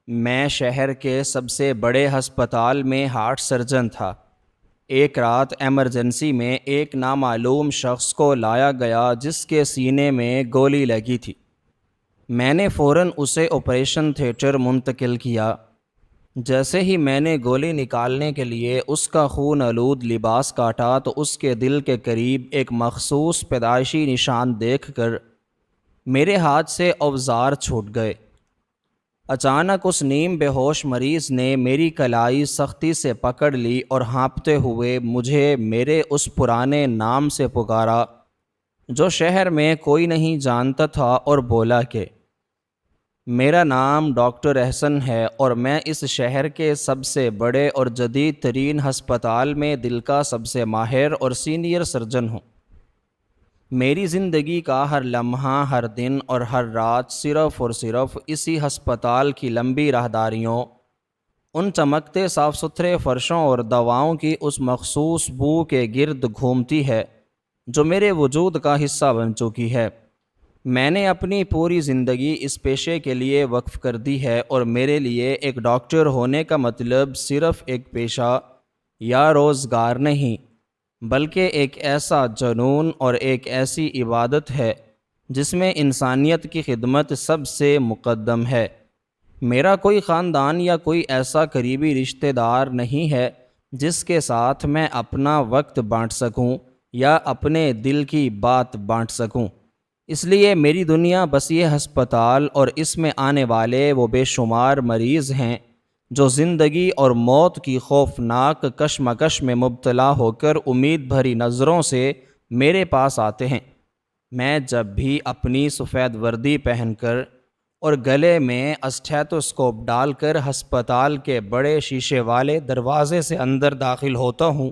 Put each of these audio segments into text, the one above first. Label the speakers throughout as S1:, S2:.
S1: میں شہر کے سب سے بڑے ہسپتال میں ہارٹ سرجن تھا۔ ایک رات ایمرجنسی میں ایک نامعلوم شخص کو لایا گیا جس کے سینے میں گولی لگی تھی۔ میں نے فوراً اسے آپریشن تھیٹر منتقل کیا۔ جیسے ہی میں نے گولی نکالنے کے لیے اس کا خون آلود لباس کاٹا تو اس کے دل کے قریب ایک مخصوص پیدائشی نشان دیکھ کر میرے ہاتھ سے اوزار چھوٹ گئے۔ اچانک اس نیم بے ہوش مریض نے میری کلائی سختی سے پکڑ لی اور ہانپتے ہوئے مجھے میرے اس پرانے نام سے پکارا جو شہر میں کوئی نہیں جانتا تھا، اور بولا کہ میرا نام ڈاکٹر احسن ہے اور میں اس شہر کے سب سے بڑے اور جدید ترین ہسپتال میں دل کا سب سے ماہر اور سینئر سرجن ہوں۔ میری زندگی کا ہر لمحہ، ہر دن اور ہر رات صرف اور صرف اسی ہسپتال کی لمبی راہداریوں، ان چمکتے صاف ستھرے فرشوں اور دواؤں کی اس مخصوص بو کے گرد گھومتی ہے جو میرے وجود کا حصہ بن چکی ہے۔ میں نے اپنی پوری زندگی اس پیشے کے لیے وقف کر دی ہے، اور میرے لیے ایک ڈاکٹر ہونے کا مطلب صرف ایک پیشہ یا روزگار نہیں، بلکہ ایک ایسا جنون اور ایک ایسی عبادت ہے جس میں انسانیت کی خدمت سب سے مقدم ہے۔ میرا کوئی خاندان یا کوئی ایسا قریبی رشتہ دار نہیں ہے جس کے ساتھ میں اپنا وقت بانٹ سکوں یا اپنے دل کی بات بانٹ سکوں۔ اس لیے میری دنیا بس یہ ہسپتال اور اس میں آنے والے وہ بے شمار مریض ہیں جو زندگی اور موت کی خوفناک کشمکش میں مبتلا ہو کر امید بھری نظروں سے میرے پاس آتے ہیں۔ میں جب بھی اپنی سفید وردی پہن کر اور گلے میں اسٹیتھوسکوپ ڈال کر ہسپتال کے بڑے شیشے والے دروازے سے اندر داخل ہوتا ہوں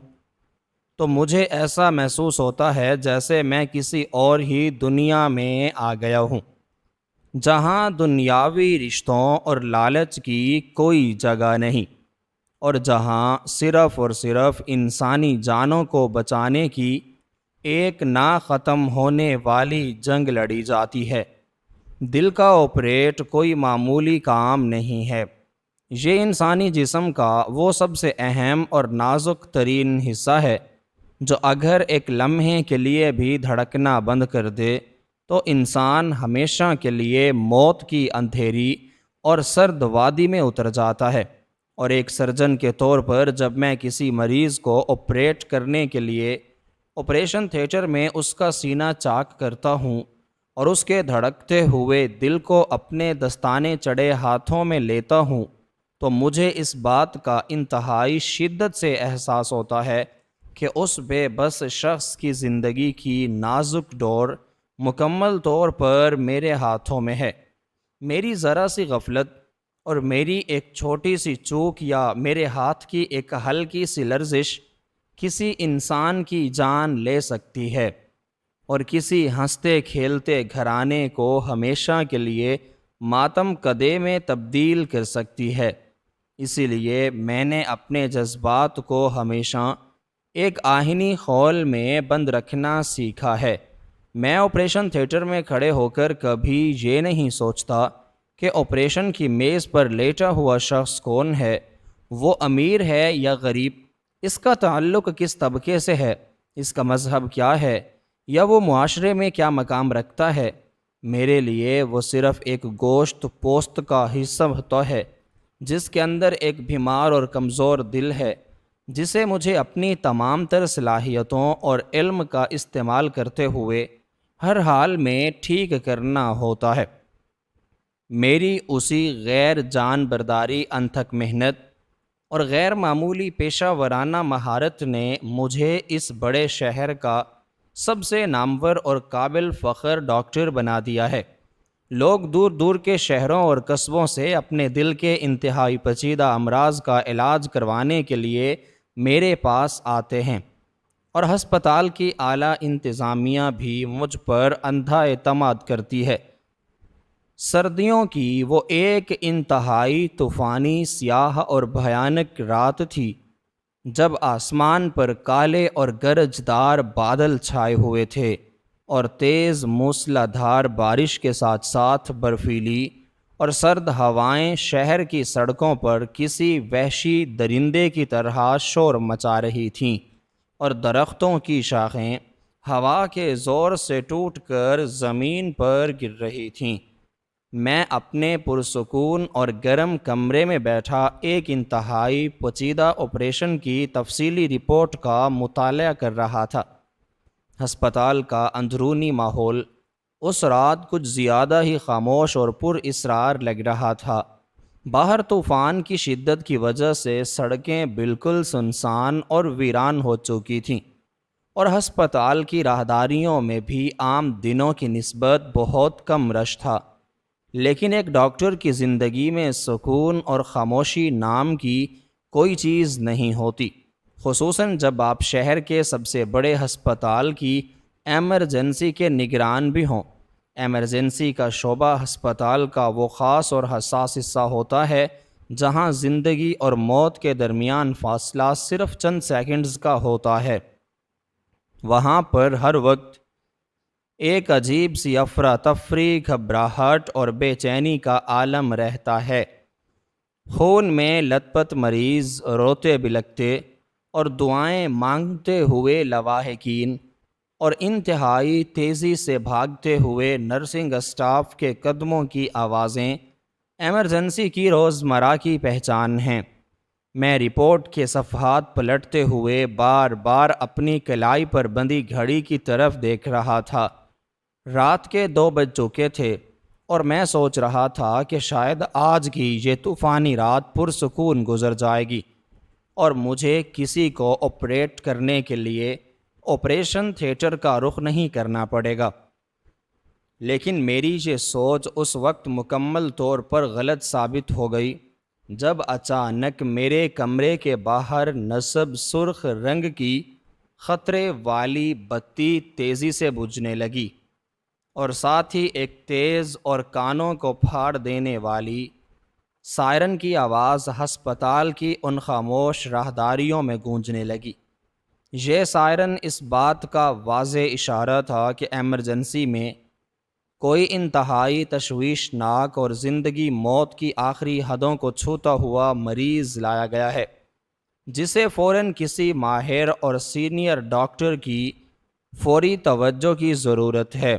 S1: تو مجھے ایسا محسوس ہوتا ہے جیسے میں کسی اور ہی دنیا میں آ گیا ہوں، جہاں دنیاوی رشتوں اور لالچ کی کوئی جگہ نہیں، اور جہاں صرف اور صرف انسانی جانوں کو بچانے کی ایک نہ ختم ہونے والی جنگ لڑی جاتی ہے۔ دل کا آپریٹ کوئی معمولی کام نہیں ہے۔ یہ انسانی جسم کا وہ سب سے اہم اور نازک ترین حصہ ہے جو اگر ایک لمحے کے لیے بھی دھڑکنا بند کر دے تو انسان ہمیشہ کے لیے موت کی اندھیری اور سرد وادی میں اتر جاتا ہے۔ اور ایک سرجن کے طور پر جب میں کسی مریض کو آپریٹ کرنے کے لیے آپریشن تھیٹر میں اس کا سینہ چاک کرتا ہوں اور اس کے دھڑکتے ہوئے دل کو اپنے دستانے چڑھے ہاتھوں میں لیتا ہوں تو مجھے اس بات کا انتہائی شدت سے احساس ہوتا ہے کہ اس بے بس شخص کی زندگی کی نازک ڈور مکمل طور پر میرے ہاتھوں میں ہے۔ میری ذرا سی غفلت اور میری ایک چھوٹی سی چوک یا میرے ہاتھ کی ایک ہلکی سی لرزش کسی انسان کی جان لے سکتی ہے اور کسی ہنستے کھیلتے گھرانے کو ہمیشہ کے لیے ماتم کدے میں تبدیل کر سکتی ہے۔ اسی لیے میں نے اپنے جذبات کو ہمیشہ ایک آہنی خول میں بند رکھنا سیکھا ہے۔ میں آپریشن تھیٹر میں کھڑے ہو کر کبھی یہ نہیں سوچتا کہ آپریشن کی میز پر لیٹا ہوا شخص کون ہے، وہ امیر ہے یا غریب، اس کا تعلق کس طبقے سے ہے، اس کا مذہب کیا ہے، یا وہ معاشرے میں کیا مقام رکھتا ہے۔ میرے لیے وہ صرف ایک گوشت پوست کا حصہ ہوتا ہے جس کے اندر ایک بیمار اور کمزور دل ہے جسے مجھے اپنی تمام تر صلاحیتوں اور علم کا استعمال کرتے ہوئے ہر حال میں ٹھیک کرنا ہوتا ہے۔ میری اسی غیر جان برداری انتھک محنت اور غیر معمولی پیشہ ورانہ مہارت نے مجھے اس بڑے شہر کا سب سے نامور اور قابل فخر ڈاکٹر بنا دیا ہے۔ لوگ دور دور کے شہروں اور قصبوں سے اپنے دل کے انتہائی پیچیدہ امراض کا علاج کروانے کے لیے میرے پاس آتے ہیں، اور ہسپتال کی اعلیٰ انتظامیہ بھی مجھ پر اندھا اعتماد کرتی ہے۔ سردیوں کی وہ ایک انتہائی طوفانی، سیاہ اور بھیانک رات تھی جب آسمان پر کالے اور گرجدار بادل چھائے ہوئے تھے اور تیز موسلا دھار بارش کے ساتھ ساتھ برفیلی اور سرد ہوائیں شہر کی سڑکوں پر کسی وحشی درندے کی طرح شور مچا رہی تھیں، اور درختوں کی شاخیں ہوا کے زور سے ٹوٹ کر زمین پر گر رہی تھیں۔ میں اپنے پرسکون اور گرم کمرے میں بیٹھا ایک انتہائی پیچیدہ آپریشن کی تفصیلی رپورٹ کا مطالعہ کر رہا تھا۔ ہسپتال کا اندرونی ماحول اس رات کچھ زیادہ ہی خاموش اور پر اسرار لگ رہا تھا۔ باہر طوفان کی شدت کی وجہ سے سڑکیں بالکل سنسان اور ویران ہو چکی تھیں، اور ہسپتال کی راہداریوں میں بھی عام دنوں کی نسبت بہت کم رش تھا۔ لیکن ایک ڈاکٹر کی زندگی میں سکون اور خاموشی نام کی کوئی چیز نہیں ہوتی، خصوصاً جب آپ شہر کے سب سے بڑے ہسپتال کی ایمرجنسی کے نگران بھی ہوں۔ ایمرجنسی کا شعبہ ہسپتال کا وہ خاص اور حساس حصہ ہوتا ہے جہاں زندگی اور موت کے درمیان فاصلہ صرف چند سیکنڈز کا ہوتا ہے۔ وہاں پر ہر وقت ایک عجیب سی افراتفری، گھبراہٹ اور بے چینی کا عالم رہتا ہے۔ خون میں لت پت مریض روتے بلکتے اور دعائیں مانگتے ہوئے لواحقین، اور انتہائی تیزی سے بھاگتے ہوئے نرسنگ اسٹاف کے قدموں کی آوازیں ایمرجنسی کی روزمرہ کی پہچان ہیں۔ میں رپورٹ کے صفحات پلٹتے ہوئے بار بار اپنی کلائی پر بندھی گھڑی کی طرف دیکھ رہا تھا۔ رات کے 2 بج چکے تھے، اور میں سوچ رہا تھا کہ شاید آج کی یہ طوفانی رات پرسکون گزر جائے گی، اور مجھے کسی کو آپریٹ کرنے کے لیے آپریشن تھیٹر کا رخ نہیں کرنا پڑے گا۔ لیکن میری یہ سوچ اس وقت مکمل طور پر غلط ثابت ہو گئی جب اچانک میرے کمرے کے باہر نصب سرخ رنگ کی خطرے والی بتی تیزی سے بجھنے لگی، اور ساتھ ہی ایک تیز اور کانوں کو پھاڑ دینے والی سائرن کی آواز ہسپتال کی ان خاموش راہداریوں میں گونجنے لگی۔ یہ سائرن اس بات کا واضح اشارہ تھا کہ ایمرجنسی میں کوئی انتہائی تشویشناک اور زندگی موت کی آخری حدوں کو چھوتا ہوا مریض لایا گیا ہے، جسے فوراً کسی ماہر اور سینئر ڈاکٹر کی فوری توجہ کی ضرورت ہے۔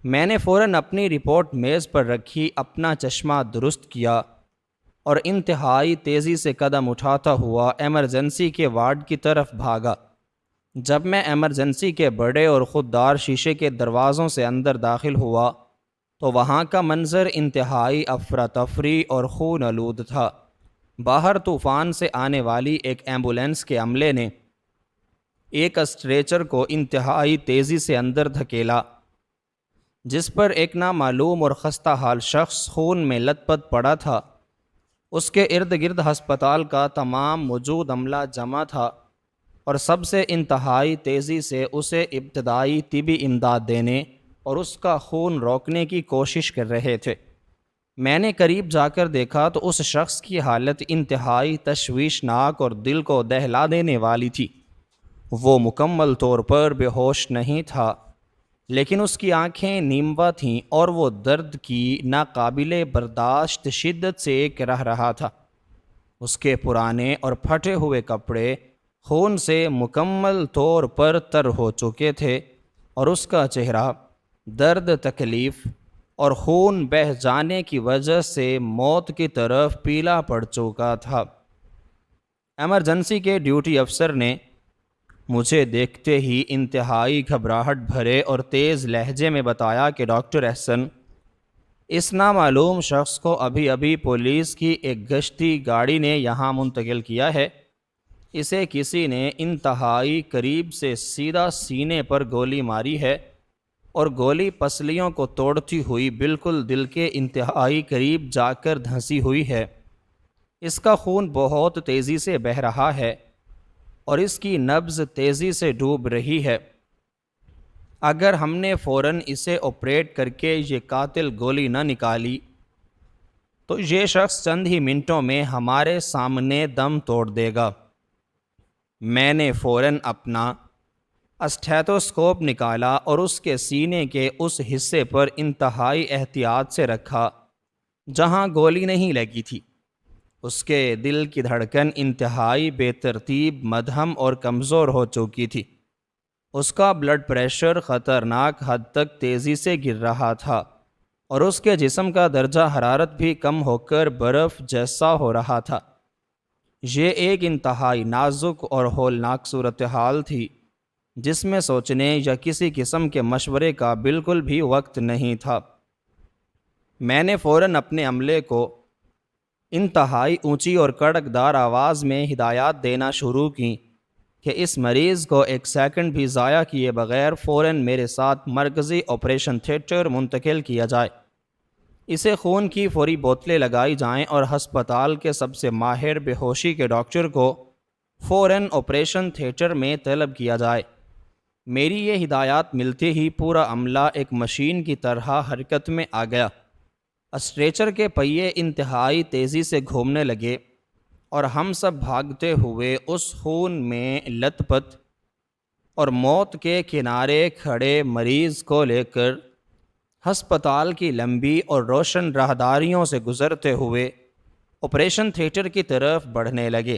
S1: میں نے فوراً اپنی رپورٹ میز پر رکھی، اپنا چشمہ درست کیا، اور انتہائی تیزی سے قدم اٹھاتا ہوا ایمرجنسی کے وارڈ کی طرف بھاگا۔ جب میں ایمرجنسی کے بڑے اور خوددار شیشے کے دروازوں سے اندر داخل ہوا تو وہاں کا منظر انتہائی افراتفری اور خون آلود تھا۔ باہر طوفان سے آنے والی ایک ایمبولینس کے عملے نے ایک اسٹریچر کو انتہائی تیزی سے اندر دھکیلا، جس پر ایک نامعلوم اور خستہ حال شخص خون میں لت پت پڑا تھا۔ اس کے ارد گرد ہسپتال کا تمام موجود عملہ جمع تھا، اور سب سے انتہائی تیزی سے اسے ابتدائی طبی امداد دینے اور اس کا خون روکنے کی کوشش کر رہے تھے۔ میں نے قریب جا کر دیکھا تو اس شخص کی حالت انتہائی تشویشناک اور دل کو دہلا دینے والی تھی۔ وہ مکمل طور پر بے ہوش نہیں تھا، لیکن اس کی آنکھیں نیموا تھیں اور وہ درد کی ناقابل برداشت شدت سے کہہ رہا تھا۔ اس کے پرانے اور پھٹے ہوئے کپڑے خون سے مکمل طور پر تر ہو چکے تھے، اور اس کا چہرہ درد، تکلیف اور خون بہہ جانے کی وجہ سے موت کی طرف پیلا پڑ چکا تھا۔ ایمرجنسی کے ڈیوٹی افسر نے مجھے دیکھتے ہی انتہائی گھبراہٹ بھرے اور تیز لہجے میں بتایا کہ ڈاکٹر احسن، اس نامعلوم شخص کو ابھی پولیس کی ایک گشتی گاڑی نے یہاں منتقل کیا ہے۔ اسے کسی نے انتہائی قریب سے سیدھا سینے پر گولی ماری ہے، اور گولی پسلیوں کو توڑتی ہوئی بالکل دل کے انتہائی قریب جا کر دھنسی ہوئی ہے۔ اس کا خون بہت تیزی سے بہہ رہا ہے، اور اس کی نبض تیزی سے ڈوب رہی ہے۔ اگر ہم نے فوراً اسے آپریٹ کر کے یہ قاتل گولی نہ نکالی تو یہ شخص چند ہی منٹوں میں ہمارے سامنے دم توڑ دے گا۔ میں نے فوراً اپنا اسٹیتھوسکوپ نکالا اور اس کے سینے کے اس حصے پر انتہائی احتیاط سے رکھا جہاں گولی نہیں لگی تھی۔ اس کے دل کی دھڑکن انتہائی بے ترتیب، مدھم اور کمزور ہو چکی تھی۔ اس کا بلڈ پریشر خطرناک حد تک تیزی سے گر رہا تھا اور اس کے جسم کا درجہ حرارت بھی کم ہو کر برف جیسا ہو رہا تھا۔ یہ ایک انتہائی نازک اور ہولناک صورتحال تھی جس میں سوچنے یا کسی قسم کے مشورے کا بالکل بھی وقت نہیں تھا۔ میں نے فوراً اپنے عملے کو انتہائی اونچی اور کڑکدار آواز میں ہدایات دینا شروع کی کہ اس مریض کو ایک سیکنڈ بھی ضائع کیے بغیر فوراً میرے ساتھ مرکزی آپریشن تھیٹر منتقل کیا جائے۔ اسے خون کی فوری بوتلیں لگائی جائیں اور ہسپتال کے سب سے ماہر بے ہوشی کے ڈاکٹر کو فوراً آپریشن تھیٹر میں طلب کیا جائے۔ میری یہ ہدایات ملتے ہی پورا عملہ ایک مشین کی طرح حرکت میں آ گیا۔ اسٹریچر کے پہیے انتہائی تیزی سے گھومنے لگے اور ہم سب بھاگتے ہوئے اس خون میں لت پت اور موت کے کنارے کھڑے مریض کو لے کر ہسپتال کی لمبی اور روشن راہداریوں سے گزرتے ہوئے آپریشن تھیٹر کی طرف بڑھنے لگے۔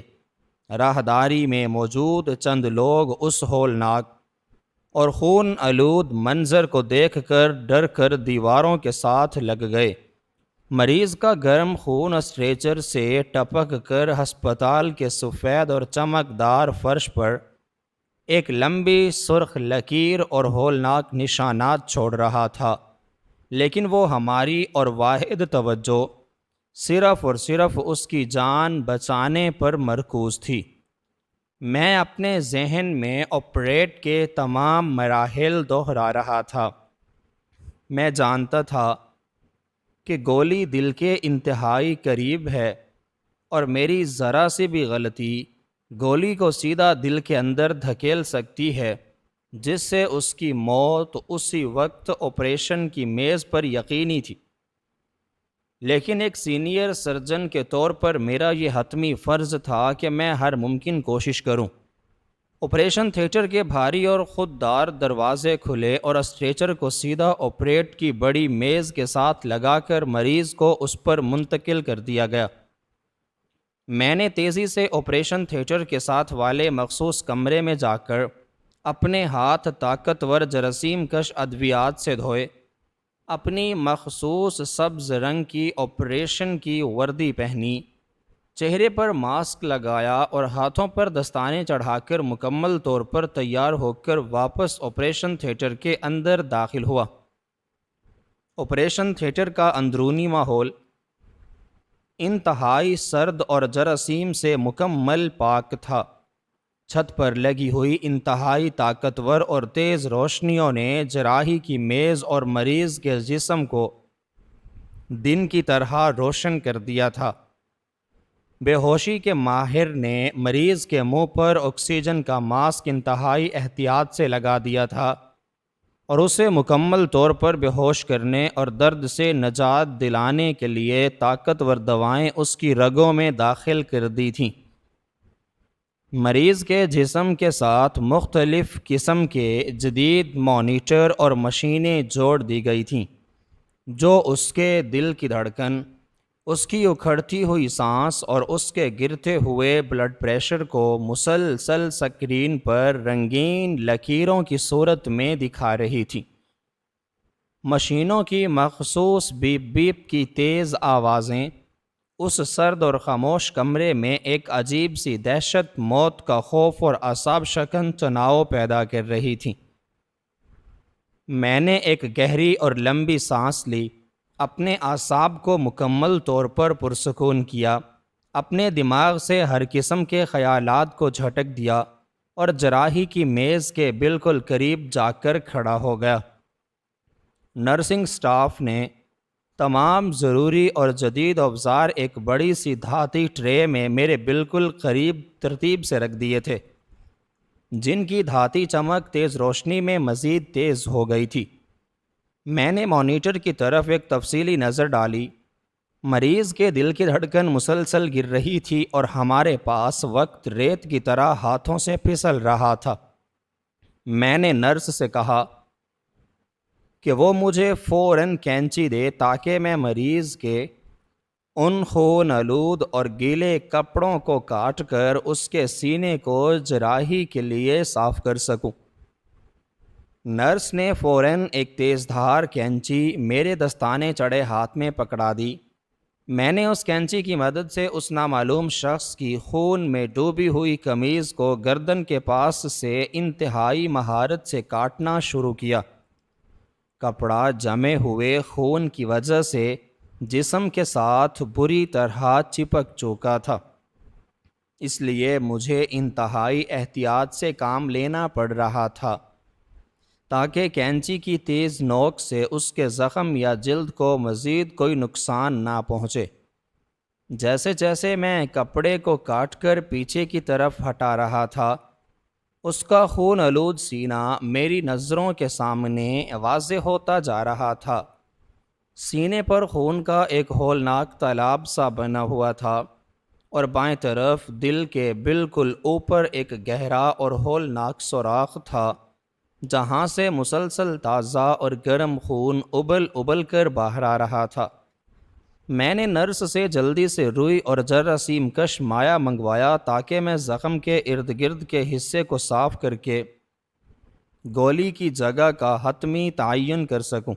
S1: راہداری میں موجود چند لوگ اس ہولناک اور خون آلود منظر کو دیکھ کر ڈر کر دیواروں کے ساتھ لگ گئے۔ مریض کا گرم خون اسٹریچر سے ٹپک کر ہسپتال کے سفید اور چمکدار فرش پر ایک لمبی سرخ لکیر اور ہولناک نشانات چھوڑ رہا تھا، لیکن وہ ہماری اور واحد توجہ صرف اور صرف اس کی جان بچانے پر مرکوز تھی۔ میں اپنے ذہن میں آپریٹ کے تمام مراحل دہرا رہا تھا۔ میں جانتا تھا کہ گولی دل کے انتہائی قریب ہے اور میری ذرا سی بھی غلطی گولی کو سیدھا دل کے اندر دھکیل سکتی ہے، جس سے اس کی موت اسی وقت آپریشن کی میز پر یقینی تھی۔ لیکن ایک سینئر سرجن کے طور پر میرا یہ حتمی فرض تھا کہ میں ہر ممکن کوشش کروں۔ آپریشن تھیٹر کے بھاری اور خوددار دروازے کھلے اور اسٹریچر کو سیدھا آپریٹ کی بڑی میز کے ساتھ لگا کر مریض کو اس پر منتقل کر دیا گیا۔ میں نے تیزی سے آپریشن تھیٹر کے ساتھ والے مخصوص کمرے میں جا کر اپنے ہاتھ طاقتور جراثیم کش ادویات سے دھوئے، اپنی مخصوص سبز رنگ کی آپریشن کی وردی پہنی، چہرے پر ماسک لگایا اور ہاتھوں پر دستانے چڑھا کر مکمل طور پر تیار ہو کر واپس آپریشن تھیٹر کے اندر داخل ہوا۔ آپریشن تھیٹر کا اندرونی ماحول انتہائی سرد اور جراثیم سے مکمل پاک تھا۔ چھت پر لگی ہوئی انتہائی طاقتور اور تیز روشنیوں نے جراحی کی میز اور مریض کے جسم کو دن کی طرح روشن کر دیا تھا۔ بے ہوشی کے ماہر نے مریض کے منہ پر آکسیجن کا ماسک انتہائی احتیاط سے لگا دیا تھا اور اسے مکمل طور پر بے ہوش کرنے اور درد سے نجات دلانے کے لیے طاقتور دوائیں اس کی رگوں میں داخل کر دی تھیں۔ مریض کے جسم کے ساتھ مختلف قسم کے جدید مانیٹر اور مشینیں جوڑ دی گئی تھیں جو اس کے دل کی دھڑکن، اس کی اکھڑتی ہوئی سانس اور اس کے گرتے ہوئے بلڈ پریشر کو مسلسل اسکرین پر رنگین لکیروں کی صورت میں دکھا رہی تھی۔ مشینوں کی مخصوص بیپ بیپ کی تیز آوازیں اس سرد اور خاموش کمرے میں ایک عجیب سی دہشت، موت کا خوف اور اعصاب شکن تناؤ پیدا کر رہی تھیں۔ میں نے ایک گہری اور لمبی سانس لی، اپنے اعصاب کو مکمل طور پر پرسکون کیا، اپنے دماغ سے ہر قسم کے خیالات کو جھٹک دیا اور جراحی کی میز کے بالکل قریب جا کر کھڑا ہو گیا۔ نرسنگ سٹاف نے تمام ضروری اور جدید اوزار ایک بڑی سی دھاتی ٹرے میں میرے بالکل قریب ترتیب سے رکھ دیے تھے، جن کی دھاتی چمک تیز روشنی میں مزید تیز ہو گئی تھی۔ میں نے مانیٹر کی طرف ایک تفصیلی نظر ڈالی۔ مریض کے دل کی دھڑکن مسلسل گر رہی تھی اور ہمارے پاس وقت ریت کی طرح ہاتھوں سے پھسل رہا تھا۔ میں نے نرس سے کہا کہ وہ مجھے فوراً کینچی دے تاکہ میں مریض کے ان خون آلود اور گیلے کپڑوں کو کاٹ کر اس کے سینے کو جراحی کے لیے صاف کر سکوں۔ نرس نے فوراً ایک تیز دھار کینچی میرے دستانے چڑھے ہاتھ میں پکڑا دی۔ میں نے اس کینچی کی مدد سے اس نامعلوم شخص کی خون میں ڈوبی ہوئی قمیض کو گردن کے پاس سے انتہائی مہارت سے کاٹنا شروع کیا۔ کپڑا جمے ہوئے خون کی وجہ سے جسم کے ساتھ بری طرح چپک چکا تھا، اس لیے مجھے انتہائی احتیاط سے کام لینا پڑ رہا تھا تاکہ کینچی کی تیز نوک سے اس کے زخم یا جلد کو مزید کوئی نقصان نہ پہنچے۔ جیسے جیسے میں کپڑے کو کاٹ کر پیچھے کی طرف ہٹا رہا تھا، اس کا خون آلود سینہ میری نظروں کے سامنے واضح ہوتا جا رہا تھا۔ سینے پر خون کا ایک ہولناک تالاب سا بنا ہوا تھا اور بائیں طرف دل کے بالکل اوپر ایک گہرا اور ہولناک سوراخ تھا جہاں سے مسلسل تازہ اور گرم خون ابل ابل کر باہر آ رہا تھا۔ میں نے نرس سے جلدی سے روئی اور جراثیم کش مایا منگوایا تاکہ میں زخم کے ارد گرد کے حصے کو صاف کر کے گولی کی جگہ کا حتمی تعین کر سکوں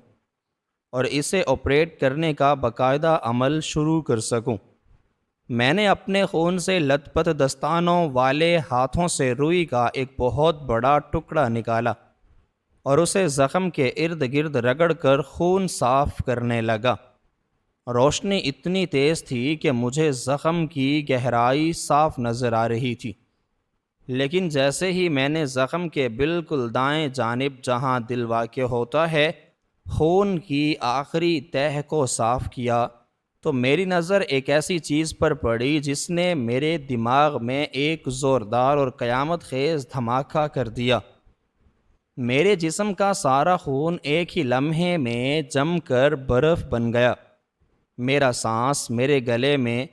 S1: اور اسے آپریٹ کرنے کا باقاعدہ عمل شروع کر سکوں۔ میں نے اپنے خون سے لت پت دستانوں والے ہاتھوں سے روئی کا ایک بہت بڑا ٹکڑا نکالا اور اسے زخم کے ارد گرد رگڑ کر خون صاف کرنے لگا۔ روشنی اتنی تیز تھی کہ مجھے زخم کی گہرائی صاف نظر آ رہی تھی، لیکن جیسے ہی میں نے زخم کے بالکل دائیں جانب جہاں دل واقع ہوتا ہے خون کی آخری تہہ کو صاف کیا تو میری نظر ایک ایسی چیز پر پڑی جس نے میرے دماغ میں ایک زوردار اور قیامت خیز دھماکہ کر دیا۔ میرے جسم کا سارا خون ایک ہی لمحے میں جم کر برف بن گیا۔ میرا سانس میرے گلے میں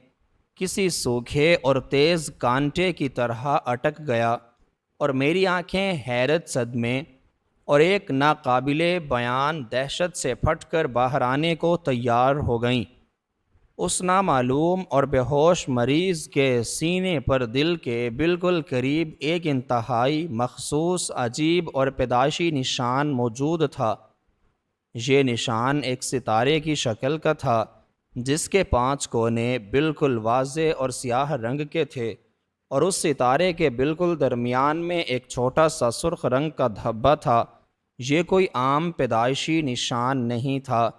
S1: کسی سوکھے اور تیز کانٹے کی طرح اٹک گیا اور میری آنکھیں حیرت صدمے اور ایک ناقابل بیان دہشت سے پھٹ کر باہر آنے کو تیار ہو گئیں۔ اس نامعلوم اور بے ہوش مریض کے سینے پر دل کے بالکل قریب ایک انتہائی مخصوص عجیب اور پیدائشی نشان موجود تھا۔ یہ نشان ایک ستارے کی شکل کا تھا جس کے 5 کونے بالکل واضح اور سیاہ رنگ کے تھے اور اس ستارے کے بالکل درمیان میں ایک چھوٹا سا سرخ رنگ کا دھبا تھا۔ یہ کوئی عام پیدائشی نشان نہیں تھا،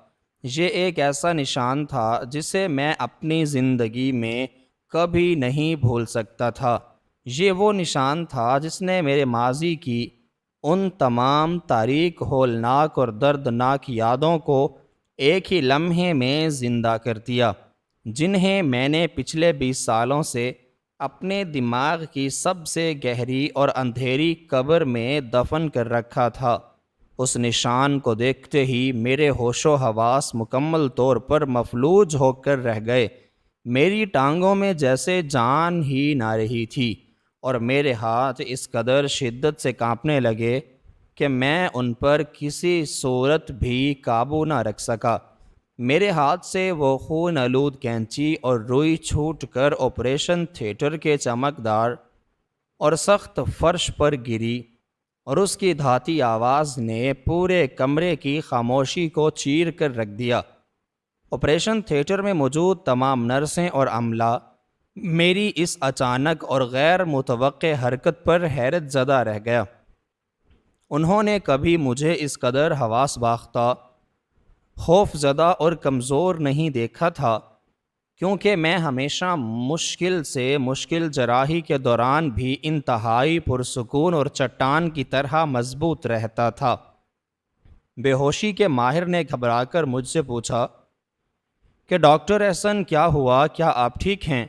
S1: یہ ایک ایسا نشان تھا جسے میں اپنی زندگی میں کبھی نہیں بھول سکتا تھا۔ یہ وہ نشان تھا جس نے میرے ماضی کی ان تمام تاریک، ہولناک اور دردناک یادوں کو ایک ہی لمحے میں زندہ کر دیا، جنہیں میں نے پچھلے 20 سالوں سے اپنے دماغ کی سب سے گہری اور اندھیری قبر میں دفن کر رکھا تھا۔ اس نشان کو دیکھتے ہی میرے ہوش و حواس مکمل طور پر مفلوج ہو کر رہ گئے۔ میری ٹانگوں میں جیسے جان ہی نہ رہی تھی اور میرے ہاتھ اس قدر شدت سے کانپنے لگے کہ میں ان پر کسی صورت بھی قابو نہ رکھ سکا۔ میرے ہاتھ سے وہ خون آلود کینچی اور روئی چھوٹ کر آپریشن تھیٹر کے چمکدار اور سخت فرش پر گری اور اس کی دھاتی آواز نے پورے کمرے کی خاموشی کو چیر کر رکھ دیا۔ آپریشن تھیٹر میں موجود تمام نرسیں اور عملہ میری اس اچانک اور غیر متوقع حرکت پر حیرت زدہ رہ گیا۔ انہوں نے کبھی مجھے اس قدر حواس باختہ، خوف زدہ اور کمزور نہیں دیکھا تھا، کیونکہ میں ہمیشہ مشکل سے مشکل جراحی کے دوران بھی انتہائی پرسکون اور چٹان کی طرح مضبوط رہتا تھا۔ بے ہوشی کے ماہر نے گھبرا کر مجھ سے پوچھا کہ ڈاکٹر احسن کیا ہوا، کیا آپ ٹھیک ہیں؟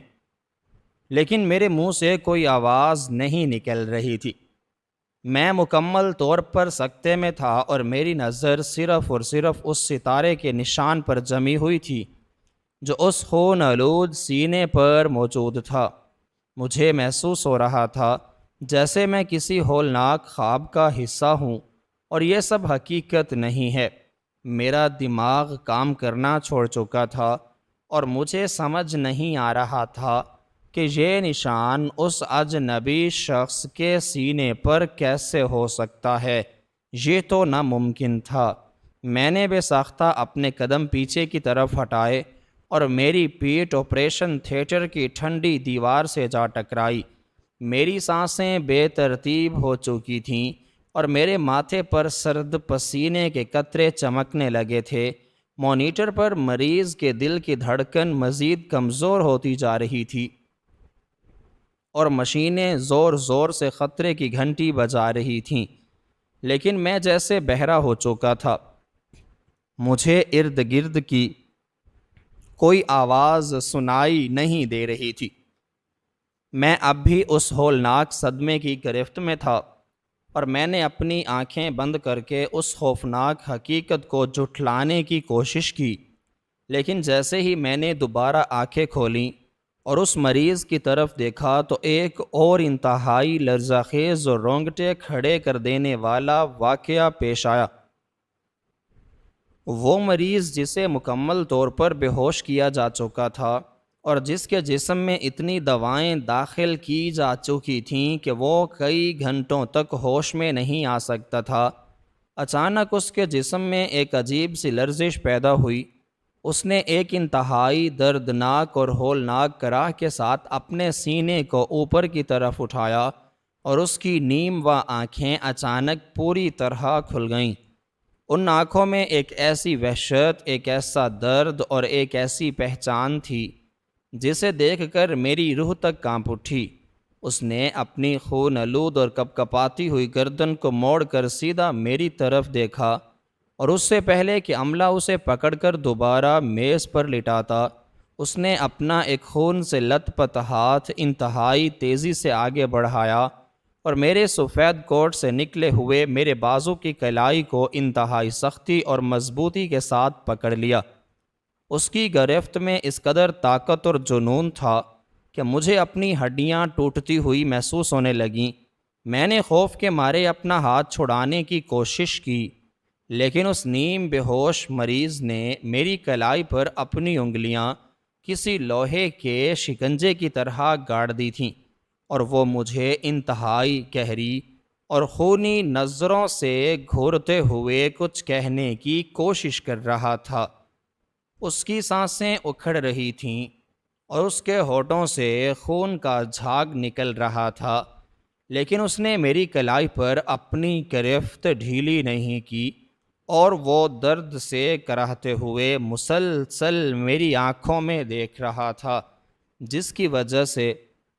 S1: لیکن میرے منہ سے کوئی آواز نہیں نکل رہی تھی۔ میں مکمل طور پر سکتے میں تھا اور میری نظر صرف اور صرف اس ستارے کے نشان پر جمی ہوئی تھی جو اس خون آلود سینے پر موجود تھا۔ مجھے محسوس ہو رہا تھا جیسے میں کسی ہولناک خواب کا حصہ ہوں اور یہ سب حقیقت نہیں ہے۔ میرا دماغ کام کرنا چھوڑ چکا تھا اور مجھے سمجھ نہیں آ رہا تھا کہ یہ نشان اس اجنبی شخص کے سینے پر کیسے ہو سکتا ہے۔ یہ تو ناممکن تھا۔ میں نے بے ساختہ اپنے قدم پیچھے کی طرف ہٹائے اور میری پیٹھ آپریشن تھیٹر کی ٹھنڈی دیوار سے جا ٹکرائی۔ میری سانسیں بے ترتیب ہو چکی تھیں اور میرے ماتھے پر سرد پسینے کے قطرے چمکنے لگے تھے۔ مانیٹر پر مریض کے دل کی دھڑکن مزید کمزور ہوتی جا رہی تھی اور مشینیں زور زور سے خطرے کی گھنٹی بجا رہی تھیں، لیکن میں جیسے بہرا ہو چکا تھا۔ مجھے ارد گرد کی کوئی آواز سنائی نہیں دے رہی تھی۔ میں اب بھی اس ہولناک صدمے کی گرفت میں تھا اور میں نے اپنی آنکھیں بند کر کے اس خوفناک حقیقت کو جھٹلانے کی کوشش کی، لیکن جیسے ہی میں نے دوبارہ آنکھیں کھولیں اور اس مریض کی طرف دیکھا تو ایک اور انتہائی لرزہ خیز اور رونگٹے کھڑے کر دینے والا واقعہ پیش آیا۔ وہ مریض جسے مکمل طور پر بے ہوش کیا جا چکا تھا اور جس کے جسم میں اتنی دوائیں داخل کی جا چکی تھیں کہ وہ کئی گھنٹوں تک ہوش میں نہیں آ سکتا تھا، اچانک اس کے جسم میں ایک عجیب سی لرزش پیدا ہوئی۔ اس نے ایک انتہائی دردناک اور ہولناک کراہ کے ساتھ اپنے سینے کو اوپر کی طرف اٹھایا اور اس کی نیم و آنکھیں اچانک پوری طرح کھل گئیں۔ ان آنکھوں میں ایک ایسی وحشت، ایک ایسا درد اور ایک ایسی پہچان تھی جسے دیکھ کر میری روح تک کانپ اٹھی۔ اس نے اپنی خون آلود اور کپکپاتی ہوئی گردن کو موڑ کر سیدھا میری طرف دیکھا اور اس سے پہلے کہ عملہ اسے پکڑ کر دوبارہ میز پر لٹاتا، اس نے اپنا ایک خون سے لت پت ہاتھ انتہائی تیزی سے آگے بڑھایا اور میرے سفید کوٹ سے نکلے ہوئے میرے بازو کی کلائی کو انتہائی سختی اور مضبوطی کے ساتھ پکڑ لیا۔ اس کی گرفت میں اس قدر طاقت اور جنون تھا کہ مجھے اپنی ہڈیاں ٹوٹتی ہوئی محسوس ہونے لگیں۔ میں نے خوف کے مارے اپنا ہاتھ چھڑانے کی کوشش کی، لیکن اس نیم بے ہوش مریض نے میری کلائی پر اپنی انگلیاں کسی لوہے کے شکنجے کی طرح گاڑ دی تھیں اور وہ مجھے انتہائی گہری اور خونی نظروں سے گھورتے ہوئے کچھ کہنے کی کوشش کر رہا تھا۔ اس کی سانسیں اکھڑ رہی تھیں اور اس کے ہونٹوں سے خون کا جھاگ نکل رہا تھا، لیکن اس نے میری کلائی پر اپنی گرفت ڈھیلی نہیں کی اور وہ درد سے کراہتے ہوئے مسلسل میری آنکھوں میں دیکھ رہا تھا، جس کی وجہ سے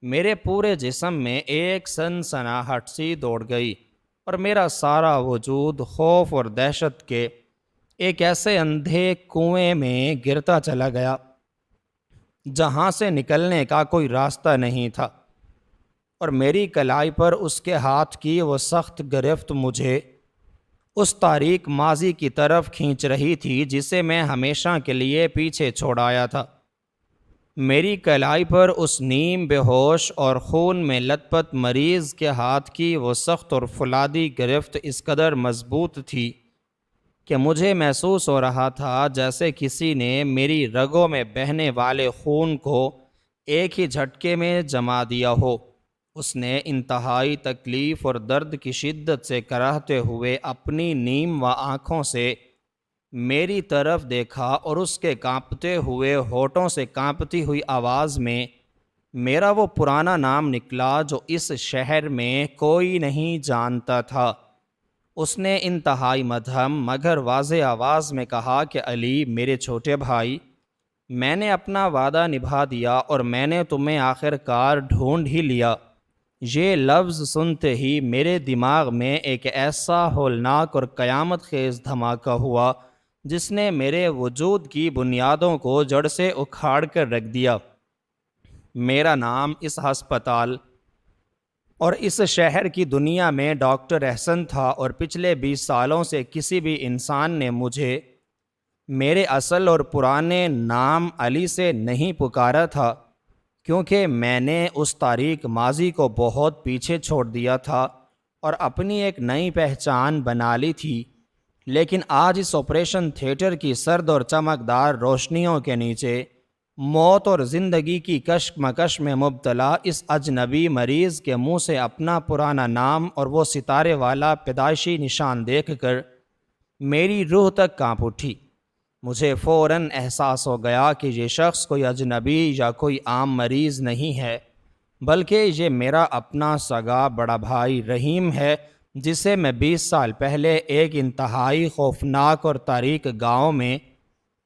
S1: میرے پورے جسم میں ایک سنسناہٹ سی دوڑ گئی اور میرا سارا وجود خوف اور دہشت کے ایک ایسے اندھے کنویں میں گرتا چلا گیا جہاں سے نکلنے کا کوئی راستہ نہیں تھا، اور میری کلائی پر اس کے ہاتھ کی وہ سخت گرفت مجھے اس تاریک ماضی کی طرف کھینچ رہی تھی جسے میں ہمیشہ کے لیے پیچھے چھوڑ آیا تھا۔ میری کلائی پر اس نیم بے ہوش اور خون میں لت پت مریض کے ہاتھ کی وہ سخت اور فولادی گرفت اس قدر مضبوط تھی کہ مجھے محسوس ہو رہا تھا جیسے کسی نے میری رگوں میں بہنے والے خون کو ایک ہی جھٹکے میں جما دیا ہو۔ اس نے انتہائی تکلیف اور درد کی شدت سے کراہتے ہوئے اپنی نیم و آنکھوں سے میری طرف دیکھا اور اس کے کانپتے ہوئے ہونٹوں سے کانپتی ہوئی آواز میں میرا وہ پرانا نام نکلا جو اس شہر میں کوئی نہیں جانتا تھا۔ اس نے انتہائی مدھم مگر واضح آواز میں کہا کہ علی، میرے چھوٹے بھائی، میں نے اپنا وعدہ نبھا دیا اور میں نے تمہیں آخر کار ڈھونڈ ہی لیا۔ یہ لفظ سنتے ہی میرے دماغ میں ایک ایسا ہولناک اور قیامت خیز دھماکہ ہوا جس نے میرے وجود کی بنیادوں کو جڑ سے اکھاڑ کر رکھ دیا۔ میرا نام اس ہسپتال اور اس شہر کی دنیا میں ڈاکٹر احسن تھا، اور پچھلے 20 سالوں سے کسی بھی انسان نے مجھے میرے اصل اور پرانے نام علی سے نہیں پکارا تھا، کیونکہ میں نے اس تاریک ماضی کو بہت پیچھے چھوڑ دیا تھا اور اپنی ایک نئی پہچان بنا لی تھی۔ لیکن آج اس آپریشن تھیٹر کی سرد اور چمکدار روشنیوں کے نیچے موت اور زندگی کی کشمکش میں مبتلا اس اجنبی مریض کے منہ سے اپنا پرانا نام اور وہ ستارے والا پیدائشی نشان دیکھ کر میری روح تک کانپ اٹھی۔ مجھے فوراً احساس ہو گیا کہ یہ شخص کوئی اجنبی یا کوئی عام مریض نہیں ہے، بلکہ یہ میرا اپنا سگا بڑا بھائی رحیم ہے، جسے میں 20 سال پہلے ایک انتہائی خوفناک اور تاریک گاؤں میں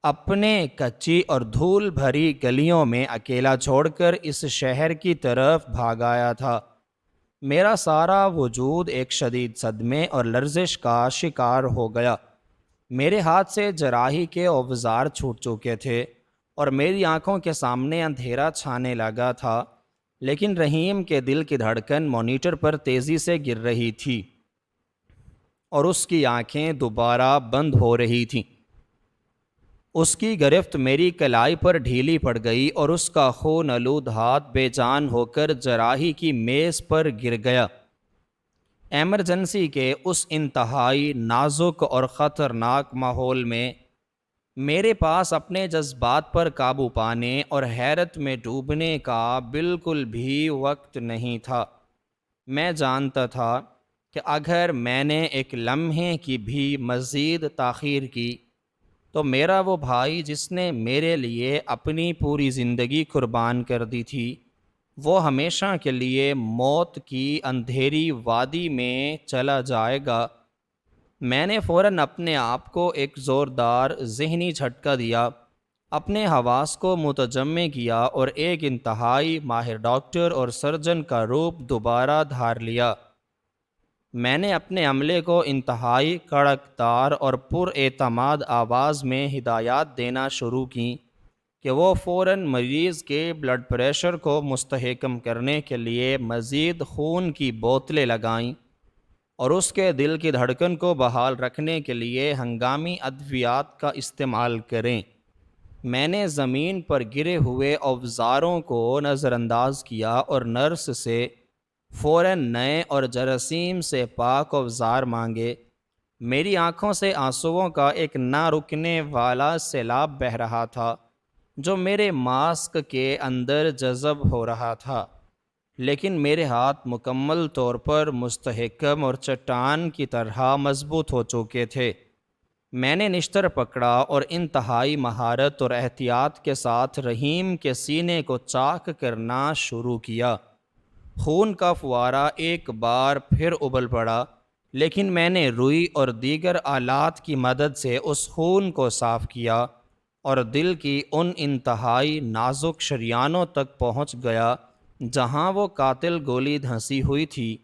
S1: اپنے کچی اور دھول بھری گلیوں میں اکیلا چھوڑ کر اس شہر کی طرف بھاگ آیا تھا۔ میرا سارا وجود ایک شدید صدمے اور لرزش کا شکار ہو گیا۔ میرے ہاتھ سے جراحی کے اوزار چھوٹ چکے تھے اور میری آنکھوں کے سامنے اندھیرا چھانے لگا تھا، لیکن رحیم کے دل کی دھڑکن مانیٹر پر تیزی سے گر رہی تھی اور اس کی آنکھیں دوبارہ بند ہو رہی تھیں۔ اس کی گرفت میری کلائی پر ڈھیلی پڑ گئی اور اس کا خون آلود ہاتھ بے جان ہو کر جراحی کی میز پر گر گیا۔ ایمرجنسی کے اس انتہائی نازک اور خطرناک ماحول میں میرے پاس اپنے جذبات پر قابو پانے اور حیرت میں ڈوبنے کا بالکل بھی وقت نہیں تھا۔ میں جانتا تھا کہ اگر میں نے ایک لمحے کی بھی مزید تاخیر کی تو میرا وہ بھائی جس نے میرے لیے اپنی پوری زندگی قربان کر دی تھی، وہ ہمیشہ کے لیے موت کی اندھیری وادی میں چلا جائے گا۔ میں نے فوراً اپنے آپ کو ایک زوردار ذہنی جھٹکا دیا، اپنے حواس کو متجمع کیا اور ایک انتہائی ماہر ڈاکٹر اور سرجن کا روپ دوبارہ دھار لیا۔ میں نے اپنے عملے کو انتہائی کڑکدار اور پر اعتماد آواز میں ہدایات دینا شروع کیں کہ وہ فوراً مریض کے بلڈ پریشر کو مستحکم کرنے کے لیے مزید خون کی بوتلیں لگائیں اور اس کے دل کی دھڑکن کو بحال رکھنے کے لیے ہنگامی ادویات کا استعمال کریں۔ میں نے زمین پر گرے ہوئے اوزاروں کو نظر انداز کیا اور نرس سے فوراً نئے اور جراثیم سے پاک اوزار مانگے۔ میری آنکھوں سے آنسوؤں کا ایک نہ رکنے والا سیلاب بہہ رہا تھا جو میرے ماسک کے اندر جذب ہو رہا تھا، لیکن میرے ہاتھ مکمل طور پر مستحکم اور چٹان کی طرح مضبوط ہو چکے تھے۔ میں نے نشتر پکڑا اور انتہائی مہارت اور احتیاط کے ساتھ رحیم کے سینے کو چاک کرنا شروع کیا۔ خون کا فوارہ ایک بار پھر ابل پڑا، لیکن میں نے روئی اور دیگر آلات کی مدد سے اس خون کو صاف کیا اور دل کی ان انتہائی نازک شریانوں تک پہنچ گیا جہاں وہ قاتل گولی دھنسی ہوئی تھی۔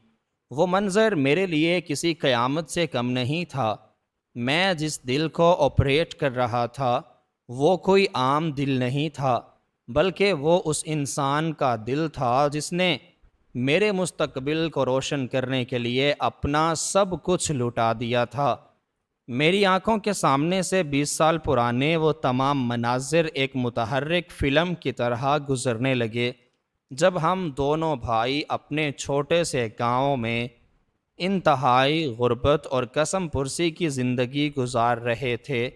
S1: وہ منظر میرے لیے کسی قیامت سے کم نہیں تھا۔ میں جس دل کو آپریٹ کر رہا تھا وہ کوئی عام دل نہیں تھا، بلکہ وہ اس انسان کا دل تھا جس نے میرے مستقبل کو روشن کرنے کے لیے اپنا سب کچھ لٹا دیا تھا۔ میری آنکھوں کے سامنے سے 20 سال پرانے وہ تمام مناظر ایک متحرک فلم کی طرح گزرنے لگے، جب ہم دونوں بھائی اپنے چھوٹے سے گاؤں میں انتہائی غربت اور قسم پرسی کی زندگی گزار رہے تھے۔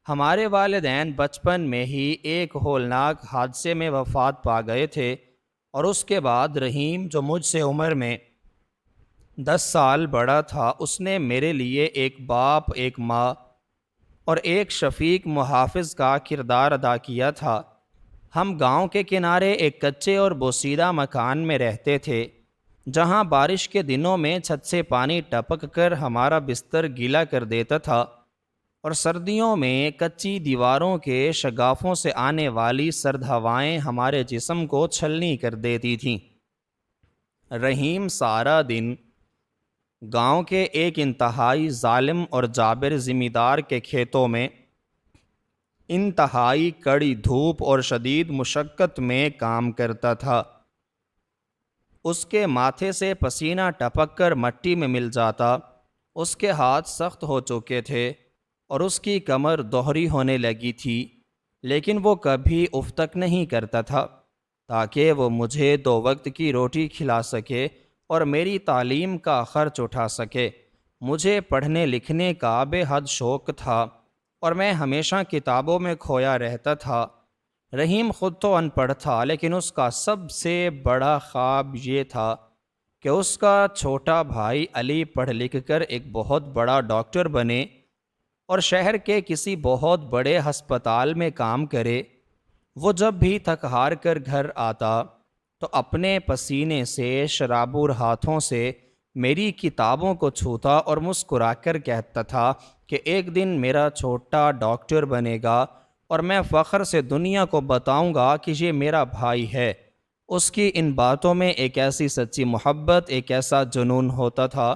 S1: ہمارے والدین بچپن میں ہی ایک ہولناک حادثے میں وفات پا گئے تھے، اور اس کے بعد رحیم جو مجھ سے عمر میں 10 سال بڑا تھا، اس نے میرے لیے ایک باپ، ایک ماں اور ایک شفیق محافظ کا کردار ادا کیا تھا۔ ہم گاؤں کے کنارے ایک کچے اور بوسیدہ مکان میں رہتے تھے، جہاں بارش کے دنوں میں چھت سے پانی ٹپک کر ہمارا بستر گیلا کر دیتا تھا اور سردیوں میں کچی دیواروں کے شگافوں سے آنے والی سرد ہوائیں ہمارے جسم کو چھلنی کر دیتی تھیں۔ رحیم سارا دن گاؤں کے ایک انتہائی ظالم اور جابر ذمہ دار کے کھیتوں میں انتہائی کڑی دھوپ اور شدید مشقت میں کام کرتا تھا۔ اس کے ماتھے سے پسینہ ٹپک کر مٹی میں مل جاتا، اس کے ہاتھ سخت ہو چکے تھے اور اس کی کمر دوہری ہونے لگی تھی، لیکن وہ کبھی اف تک نہیں کرتا تھا تاکہ وہ مجھے 2 وقت کی روٹی کھلا سکے اور میری تعلیم کا خرچ اٹھا سکے۔ مجھے پڑھنے لکھنے کا بے حد شوق تھا اور میں ہمیشہ کتابوں میں کھویا رہتا تھا، رحیم خود تو ان پڑھ تھا، لیکن اس کا سب سے بڑا خواب یہ تھا کہ اس کا چھوٹا بھائی علی پڑھ لکھ کر ایک بہت بڑا ڈاکٹر بنے اور شہر کے کسی بہت بڑے ہسپتال میں کام کرے۔ وہ جب بھی تھک ہار کر گھر آتا تو اپنے پسینے سے شرابور ہاتھوں سے میری کتابوں کو چھوتا اور مسکرا کر کہتا تھا کہ ایک دن میرا چھوٹا ڈاکٹر بنے گا اور میں فخر سے دنیا کو بتاؤں گا کہ یہ میرا بھائی ہے۔ اس کی ان باتوں میں ایک ایسی سچی محبت، ایک ایسا جنون ہوتا تھا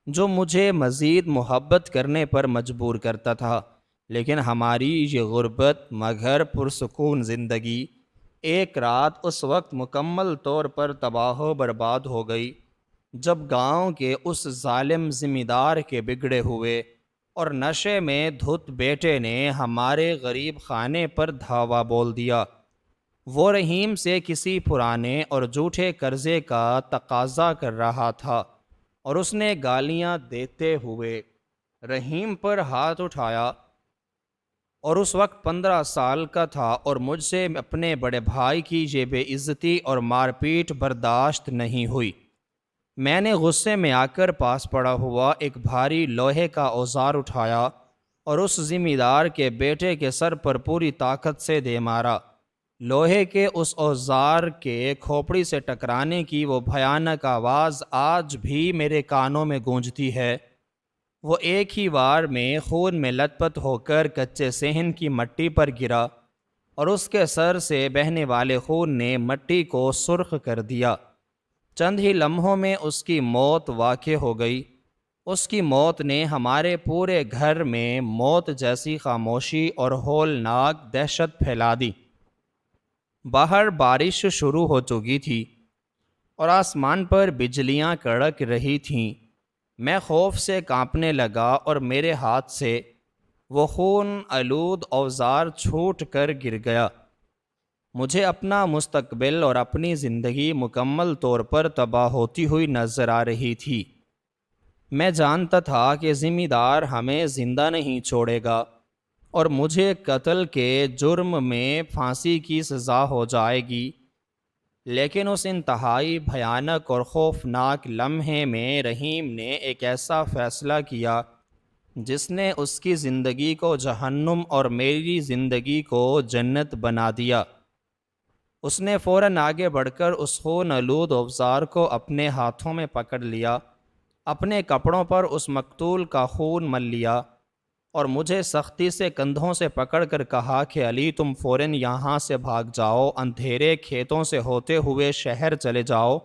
S1: جو مجھے مزید محبت کرنے پر مجبور کرتا تھا۔ لیکن ہماری یہ غربت مگر پرسکون زندگی ایک رات اس وقت مکمل طور پر تباہ و برباد ہو گئی جب گاؤں کے اس ظالم ذمہ دار کے بگڑے ہوئے اور نشے میں دھت بیٹے نے ہمارے غریب خانے پر دھاوا بول دیا۔ وہ رحیم سے کسی پرانے اور جھوٹے قرضے کا تقاضا کر رہا تھا اور اس نے گالیاں دیتے ہوئے رحیم پر ہاتھ اٹھایا، اور اس وقت 15 سال کا تھا اور مجھ سے اپنے بڑے بھائی کی یہ بے عزتی اور مار پیٹ برداشت نہیں ہوئی۔ میں نے غصے میں آ کر پاس پڑا ہوا ایک بھاری لوہے کا اوزار اٹھایا اور اس ذمہ دار کے بیٹے کے سر پر پوری طاقت سے دے مارا۔ لوہے کے اس اوزار کے کھوپڑی سے ٹکرانے کی وہ بھیانک آواز آج بھی میرے کانوں میں گونجتی ہے۔ وہ ایک ہی وار میں خون میں لت پت ہو کر کچے صحن کی مٹی پر گرا اور اس کے سر سے بہنے والے خون نے مٹی کو سرخ کر دیا۔ چند ہی لمحوں میں اس کی موت واقع ہو گئی۔ اس کی موت نے ہمارے پورے گھر میں موت جیسی خاموشی اور ہولناک دہشت پھیلا دی۔ باہر بارش شروع ہو چکی تھی اور آسمان پر بجلیاں کڑک رہی تھیں۔ میں خوف سے کانپنے لگا اور میرے ہاتھ سے وہ خون آلود اوزار چھوٹ کر گر گیا۔ مجھے اپنا مستقبل اور اپنی زندگی مکمل طور پر تباہ ہوتی ہوئی نظر آ رہی تھی۔ میں جانتا تھا کہ ذمہ دار ہمیں زندہ نہیں چھوڑے گا اور مجھے قتل کے جرم میں پھانسی کی سزا ہو جائے گی، لیکن اس انتہائی بھیانک اور خوفناک لمحے میں رحیم نے ایک ایسا فیصلہ کیا جس نے اس کی زندگی کو جہنم اور میری زندگی کو جنت بنا دیا۔ اس نے فوراً آگے بڑھ کر اس خون آلود اوزار کو اپنے ہاتھوں میں پکڑ لیا، اپنے کپڑوں پر اس مقتول کا خون مل لیا اور مجھے سختی سے کندھوں سے پکڑ کر کہا کہ علی تم فوراً یہاں سے بھاگ جاؤ، اندھیرے کھیتوں سے ہوتے ہوئے شہر چلے جاؤ،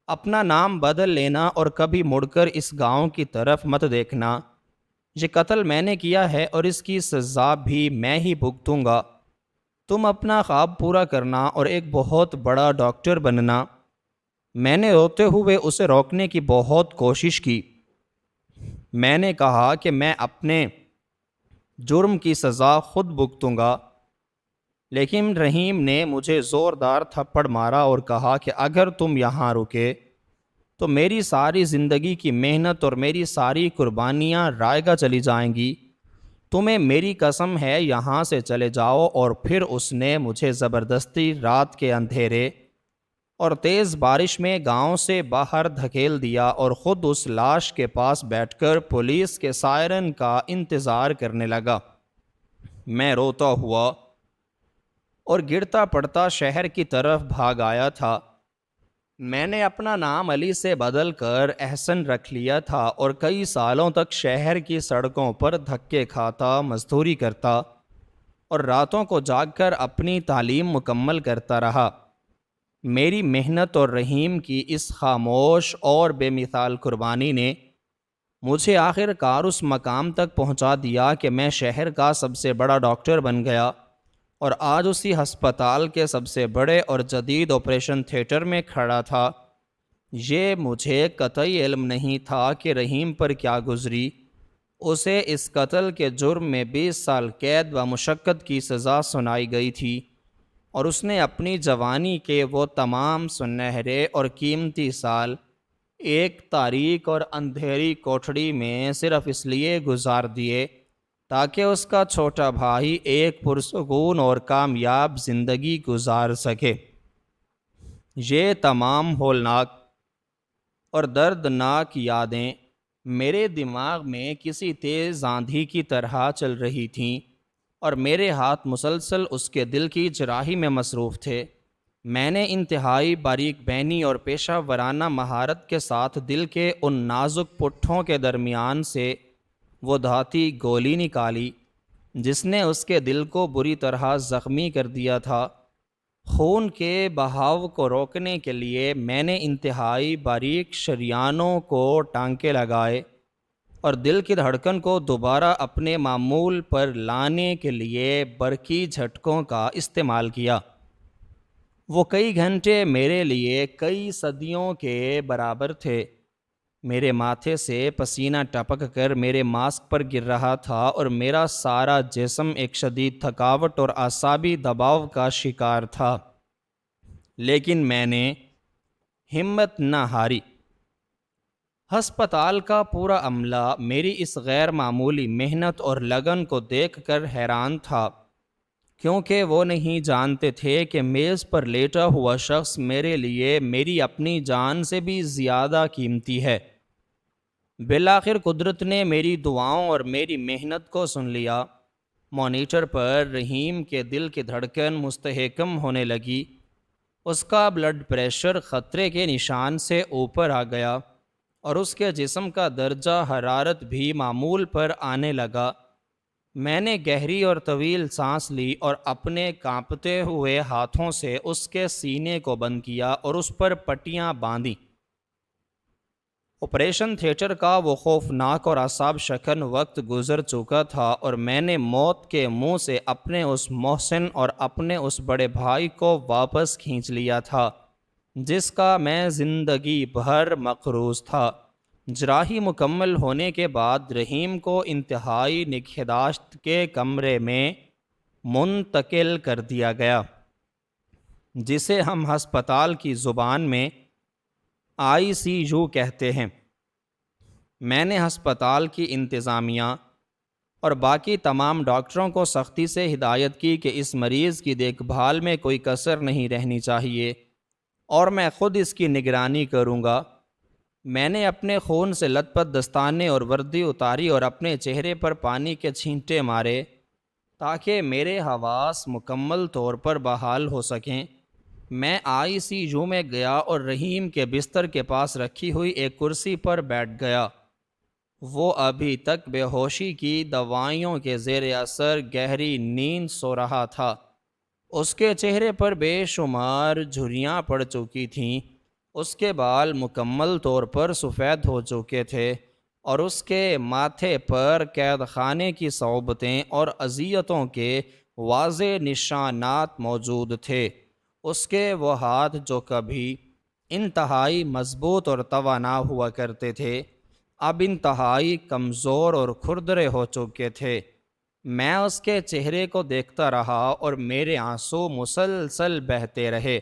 S1: اپنا نام بدل لینا اور کبھی مڑ کر اس گاؤں کی طرف مت دیکھنا۔ یہ قتل میں نے کیا ہے اور اس کی سزا بھی میں ہی بھگتوں گا۔ تم اپنا خواب پورا کرنا اور ایک بہت بڑا ڈاکٹر بننا۔ میں نے روتے ہوئے اسے روکنے کی بہت کوشش کی۔ میں نے کہا کہ میں اپنے جرم کی سزا خود بھگتوں گا، لیکن رحیم نے مجھے زوردار تھپڑ مارا اور کہا کہ اگر تم یہاں رکے تو میری ساری زندگی کی محنت اور میری ساری قربانیاں رائگاں چلی جائیں گی۔ تمہیں میری قسم ہے یہاں سے چلے جاؤ۔ اور پھر اس نے مجھے زبردستی رات کے اندھیرے اور تیز بارش میں گاؤں سے باہر دھکیل دیا اور خود اس لاش کے پاس بیٹھ کر پولیس کے سائرن کا انتظار کرنے لگا۔ میں روتا ہوا اور گرتا پڑتا شہر کی طرف بھاگ آیا تھا۔ میں نے اپنا نام علی سے بدل کر احسن رکھ لیا تھا اور کئی سالوں تک شہر کی سڑکوں پر دھکے کھاتا، مزدوری کرتا اور راتوں کو جاگ کر اپنی تعلیم مکمل کرتا رہا۔ میری محنت اور رحیم کی اس خاموش اور بے مثال قربانی نے مجھے آخر کار اس مقام تک پہنچا دیا کہ میں شہر کا سب سے بڑا ڈاکٹر بن گیا اور آج اسی ہسپتال کے سب سے بڑے اور جدید آپریشن تھیٹر میں کھڑا تھا۔ یہ مجھے قطعی علم نہیں تھا کہ رحیم پر کیا گزری۔ اسے اس قتل کے جرم میں 20 سال قید و مشقت کی سزا سنائی گئی تھی اور اس نے اپنی جوانی کے وہ تمام سنہرے اور قیمتی سال ایک تاریک اور اندھیری کوٹھڑی میں صرف اس لیے گزار دیے تاکہ اس کا چھوٹا بھائی ایک پرسکون اور کامیاب زندگی گزار سکے۔ یہ تمام ہولناک اور دردناک یادیں میرے دماغ میں کسی تیز آندھی کی طرح چل رہی تھیں، اور میرے ہاتھ مسلسل اس کے دل کی جراحی میں مصروف تھے۔ میں نے انتہائی باریک بینی اور پیشہ ورانہ مہارت کے ساتھ دل کے ان نازک پٹھوں کے درمیان سے وہ دھاتی گولی نکالی جس نے اس کے دل کو بری طرح زخمی کر دیا تھا۔ خون کے بہاؤ کو روکنے کے لیے میں نے انتہائی باریک شریانوں کو ٹانکے لگائے اور دل کی دھڑکن کو دوبارہ اپنے معمول پر لانے کے لیے برقی جھٹکوں کا استعمال کیا۔ وہ کئی گھنٹے میرے لیے کئی صدیوں کے برابر تھے۔ میرے ماتھے سے پسینہ ٹپک کر میرے ماسک پر گر رہا تھا اور میرا سارا جسم ایک شدید تھکاوٹ اور اعصابی دباؤ کا شکار تھا، لیکن میں نے ہمت نہ ہاری۔ ہسپتال کا پورا عملہ میری اس غیر معمولی محنت اور لگن کو دیکھ کر حیران تھا، کیونکہ وہ نہیں جانتے تھے کہ میز پر لیٹا ہوا شخص میرے لیے میری اپنی جان سے بھی زیادہ قیمتی ہے۔ بالآخر قدرت نے میری دعاؤں اور میری محنت کو سن لیا۔ مانیٹر پر رحیم کے دل کی دھڑکن مستحکم ہونے لگی۔ اس کا بلڈ پریشر خطرے کے نشان سے اوپر آ گیا اور اس کے جسم کا درجہ حرارت بھی معمول پر آنے لگا۔ میں نے گہری اور طویل سانس لی اور اپنے کانپتے ہوئے ہاتھوں سے اس کے سینے کو بند کیا اور اس پر پٹیاں باندھیں۔ آپریشن تھیٹر کا وہ خوفناک اور اعصاب شکن وقت گزر چکا تھا، اور میں نے موت کے منہ سے اپنے اس محسن اور اپنے اس بڑے بھائی کو واپس کھینچ لیا تھا جس کا میں زندگی بھر مقروض تھا۔ جراحی مکمل ہونے کے بعد رحیم کو انتہائی نگہداشت کے کمرے میں منتقل کر دیا گیا، جسے ہم ہسپتال کی زبان میں ICU کہتے ہیں۔ میں نے ہسپتال کی انتظامیہ اور باقی تمام ڈاکٹروں کو سختی سے ہدایت کی کہ اس مریض کی دیکھ بھال میں کوئی کسر نہیں رہنی چاہیے، اور میں خود اس کی نگرانی کروں گا۔ میں نے اپنے خون سے لت پت دستانے اور وردی اتاری اور اپنے چہرے پر پانی کے چھینٹے مارے تاکہ میرے حواس مکمل طور پر بحال ہو سکیں۔ میں ICU میں گیا اور رحیم کے بستر کے پاس رکھی ہوئی ایک کرسی پر بیٹھ گیا۔ وہ ابھی تک بے ہوشی کی دوائیوں کے زیر اثر گہری نیند سو رہا تھا۔ اس کے چہرے پر بے شمار جھریاں پڑ چکی تھیں، اس کے بال مکمل طور پر سفید ہو چکے تھے، اور اس کے ماتھے پر قید خانے کی صعوبتیں اور اذیتوں کے واضح نشانات موجود تھے۔ اس کے وہ ہاتھ جو کبھی انتہائی مضبوط اور توانا ہوا کرتے تھے، اب انتہائی کمزور اور کھردرے ہو چکے تھے۔ میں اس کے چہرے کو دیکھتا رہا اور میرے آنسو مسلسل بہتے رہے۔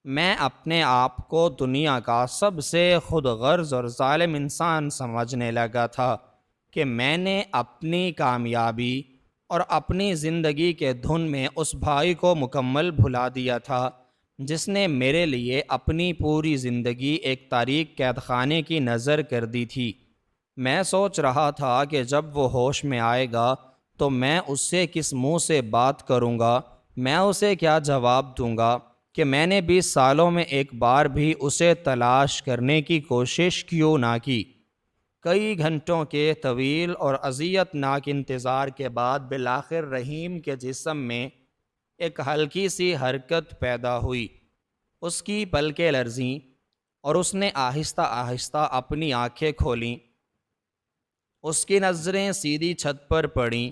S1: میں اپنے آپ کو دنیا کا سب سے خود غرض اور ظالم انسان سمجھنے لگا تھا کہ میں نے اپنی کامیابی اور اپنی زندگی کے دھن میں اس بھائی کو مکمل بھلا دیا تھا جس نے میرے لیے اپنی پوری زندگی ایک تاریک قید خانے کی نظر کر دی تھی۔ میں سوچ رہا تھا کہ جب وہ ہوش میں آئے گا تو میں اس سے کس منہ سے بات کروں گا، میں اسے کیا جواب دوں گا کہ میں نے 20 سالوں میں ایک بار بھی اسے تلاش کرنے کی کوشش کیوں نہ کی۔ کئی گھنٹوں کے طویل اور اذیت ناک انتظار کے بعد بالآخر رحیم کے جسم میں ایک ہلکی سی حرکت پیدا ہوئی۔ اس کی پلکیں لرزیں اور اس نے آہستہ آہستہ اپنی آنکھیں کھولیں۔ اس کی نظریں سیدھی چھت پر پڑیں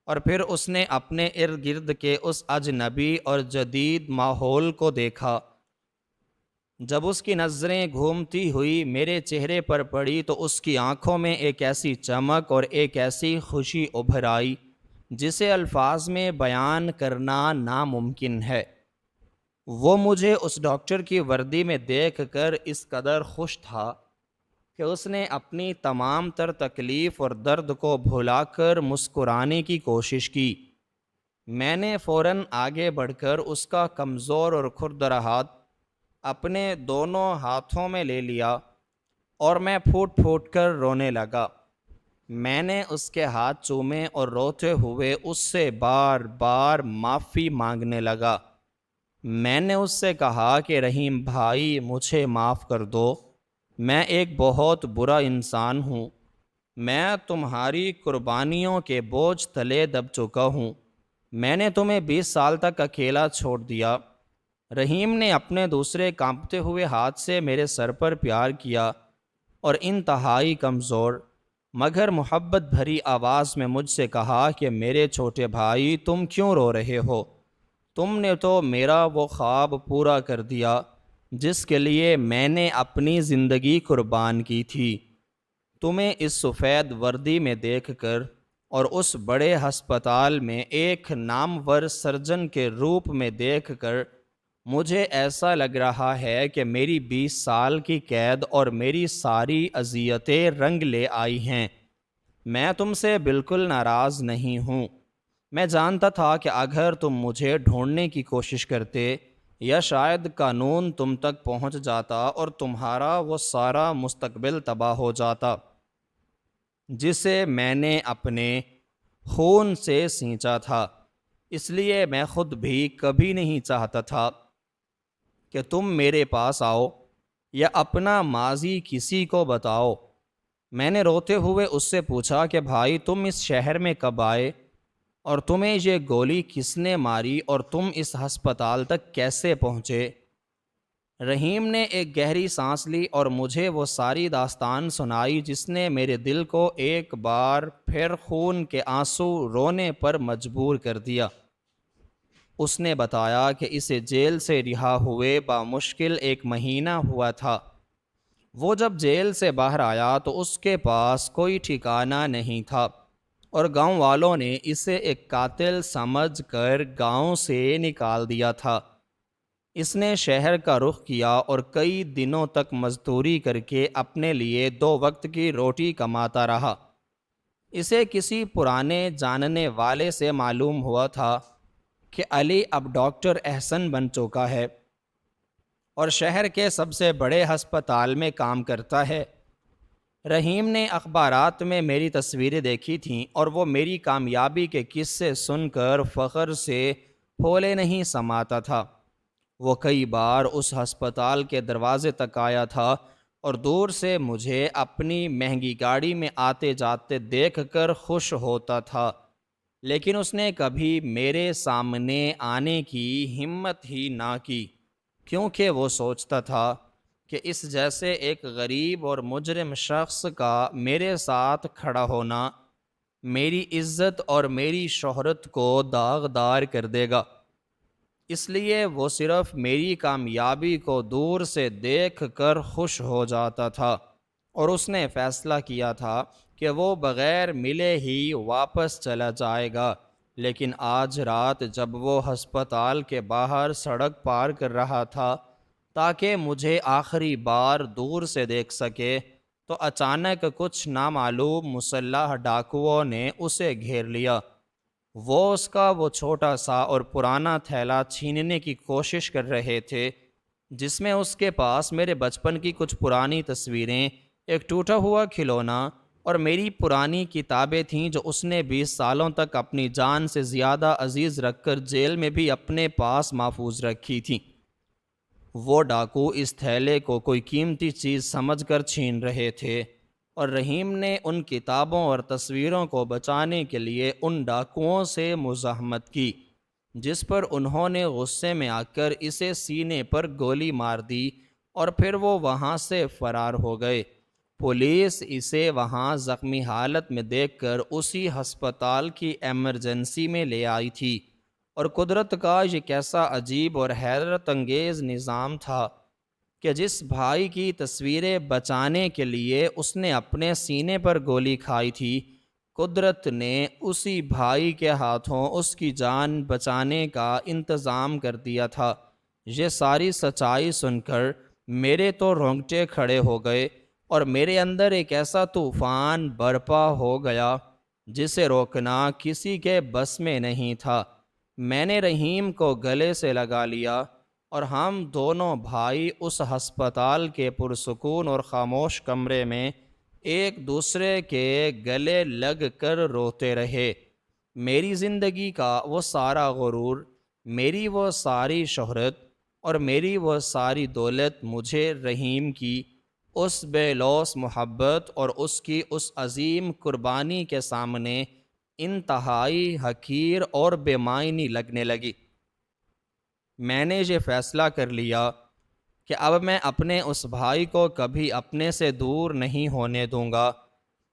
S1: اور پھر اس نے اپنے ارد گرد کے اس اجنبی اور جدید ماحول کو دیکھا۔ جب اس کی نظریں گھومتی ہوئی میرے چہرے پر پڑی تو اس کی آنکھوں میں ایک ایسی چمک اور ایک ایسی خوشی ابھر آئی جسے الفاظ میں بیان کرنا ناممکن ہے۔ وہ مجھے اس ڈاکٹر کی وردی میں دیکھ کر اس قدر خوش تھا کہ اس نے اپنی تمام تر تکلیف اور درد کو بھلا کر مسکرانے کی کوشش کی۔ میں نے فوراً آگے بڑھ کر اس کا کمزور اور کھردرا ہاتھ اپنے دونوں ہاتھوں میں لے لیا اور میں پھوٹ پھوٹ کر رونے لگا۔ میں نے اس کے ہاتھ چومے اور روتے ہوئے اس سے بار بار معافی مانگنے لگا۔ میں نے اس سے کہا کہ رحیم بھائی مجھے معاف کر دو، میں ایک بہت برا انسان ہوں، میں تمہاری قربانیوں کے بوجھ تلے دب چکا ہوں، میں نے تمہیں 20 سال تک اکیلا چھوڑ دیا۔ رحیم نے اپنے دوسرے کانپتے ہوئے ہاتھ سے میرے سر پر پیار کیا اور انتہائی کمزور مگر محبت بھری آواز میں مجھ سے کہا کہ میرے چھوٹے بھائی تم کیوں رو رہے ہو؟ تم نے تو میرا وہ خواب پورا کر دیا جس کے لیے میں نے اپنی زندگی قربان کی تھی۔ تمہیں اس سفید وردی میں دیکھ کر اور اس بڑے ہسپتال میں ایک نامور سرجن کے روپ میں دیکھ کر مجھے ایسا لگ رہا ہے کہ میری 20 سال کی قید اور میری ساری اذیتیں رنگ لے آئی ہیں۔ میں تم سے بالکل ناراض نہیں ہوں۔ میں جانتا تھا کہ اگر تم مجھے ڈھونڈنے کی کوشش کرتے یا شاید قانون تم تک پہنچ جاتا اور تمہارا وہ سارا مستقبل تباہ ہو جاتا جسے میں نے اپنے خون سے سینچا تھا۔ اس لیے میں خود بھی کبھی نہیں چاہتا تھا کہ تم میرے پاس آؤ یا اپنا ماضی کسی کو بتاؤ۔ میں نے روتے ہوئے اس سے پوچھا کہ بھائی تم اس شہر میں کب آئے اور تمہیں یہ گولی کس نے ماری اور تم اس ہسپتال تک کیسے پہنچے؟ رحیم نے ایک گہری سانس لی اور مجھے وہ ساری داستان سنائی جس نے میرے دل کو ایک بار پھر خون کے آنسو رونے پر مجبور کر دیا۔ اس نے بتایا کہ اسے جیل سے رہا ہوئے بامشکل 1 مہینہ ہوا تھا۔ وہ جب جیل سے باہر آیا تو اس کے پاس کوئی ٹھکانہ نہیں تھا اور گاؤں والوں نے اسے ایک قاتل سمجھ کر گاؤں سے نکال دیا تھا۔ اس نے شہر کا رخ کیا اور کئی دنوں تک مزدوری کر کے اپنے لیے 2 وقت کی روٹی کماتا رہا۔ اسے کسی پرانے جاننے والے سے معلوم ہوا تھا کہ علی اب ڈاکٹر احسن بن چکا ہے اور شہر کے سب سے بڑے ہسپتال میں کام کرتا ہے۔ رحیم نے اخبارات میں میری تصویریں دیکھی تھیں اور وہ میری کامیابی کے قصے سن کر فخر سے پھولے نہیں سماتا تھا۔ وہ کئی بار اس ہسپتال کے دروازے تک آیا تھا اور دور سے مجھے اپنی مہنگی گاڑی میں آتے جاتے دیکھ کر خوش ہوتا تھا، لیکن اس نے کبھی میرے سامنے آنے کی ہمت ہی نہ کی، کیونکہ وہ سوچتا تھا کہ اس جیسے ایک غریب اور مجرم شخص کا میرے ساتھ کھڑا ہونا میری عزت اور میری شہرت کو داغدار کر دے گا۔ اس لیے وہ صرف میری کامیابی کو دور سے دیکھ کر خوش ہو جاتا تھا اور اس نے فیصلہ کیا تھا کہ وہ بغیر ملے ہی واپس چلا جائے گا۔ لیکن آج رات جب وہ ہسپتال کے باہر سڑک پار کر رہا تھا تاکہ مجھے آخری بار دور سے دیکھ سکے تو اچانک کچھ نامعلوم مسلح ڈاکوؤں نے اسے گھیر لیا۔ وہ اس کا وہ چھوٹا سا اور پرانا تھیلا چھیننے کی کوشش کر رہے تھے جس میں اس کے پاس میرے بچپن کی کچھ پرانی تصویریں، ایک ٹوٹا ہوا کھلونا اور میری پرانی کتابیں تھیں جو اس نے 20 سالوں تک اپنی جان سے زیادہ عزیز رکھ کر جیل میں بھی اپنے پاس محفوظ رکھی تھیں۔ وہ ڈاکو اس تھیلے کو کوئی قیمتی چیز سمجھ کر چھین رہے تھے اور رحیم نے ان کتابوں اور تصویروں کو بچانے کے لیے ان ڈاکوؤں سے مزاحمت کی، جس پر انہوں نے غصے میں آ کر اسے سینے پر گولی مار دی اور پھر وہ وہاں سے فرار ہو گئے۔ پولیس اسے وہاں زخمی حالت میں دیکھ کر اسی ہسپتال کی ایمرجنسی میں لے آئی تھی اور قدرت کا یہ کیسا عجیب اور حیرت انگیز نظام تھا کہ جس بھائی کی تصویریں بچانے کے لیے اس نے اپنے سینے پر گولی کھائی تھی، قدرت نے اسی بھائی کے ہاتھوں اس کی جان بچانے کا انتظام کر دیا تھا۔ یہ ساری سچائی سن کر میرے تو رونگٹے کھڑے ہو گئے اور میرے اندر ایک ایسا طوفان برپا ہو گیا جسے روکنا کسی کے بس میں نہیں تھا۔ میں نے رحیم کو گلے سے لگا لیا اور ہم دونوں بھائی اس ہسپتال کے پرسکون اور خاموش کمرے میں ایک دوسرے کے گلے لگ کر روتے رہے۔ میری زندگی کا وہ سارا غرور، میری وہ ساری شہرت اور میری وہ ساری دولت مجھے رحیم کی اس بے لوث محبت اور اس کی اس عظیم قربانی کے سامنے انتہائی حقیر اور بے معنی لگنے لگی۔ میں نے یہ فیصلہ کر لیا کہ اب میں اپنے اس بھائی کو کبھی اپنے سے دور نہیں ہونے دوں گا۔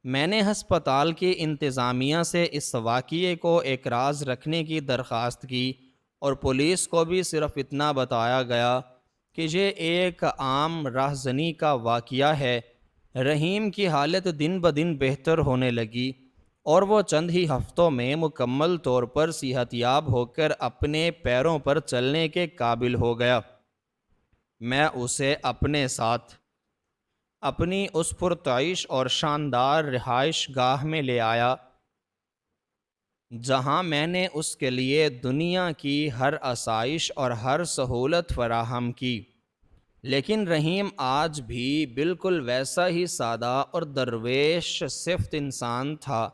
S1: میں نے ہسپتال کی انتظامیہ سے اس واقعے کو ایک راز رکھنے کی درخواست کی اور پولیس کو بھی صرف اتنا بتایا گیا کہ یہ ایک عام راہزنی کا واقعہ ہے۔ رحیم کی حالت دن بدن بہتر ہونے لگی اور وہ چند ہی ہفتوں میں مکمل طور پر صحت یاب ہو کر اپنے پیروں پر چلنے کے قابل ہو گیا۔ میں اسے اپنے ساتھ اپنی اس پرتعیش اور شاندار رہائش گاہ میں لے آیا، جہاں میں نے اس کے لیے دنیا کی ہر آسائش اور ہر سہولت فراہم کی۔ لیکن رحیم آج بھی بالکل ویسا ہی سادہ اور درویش صفت انسان تھا۔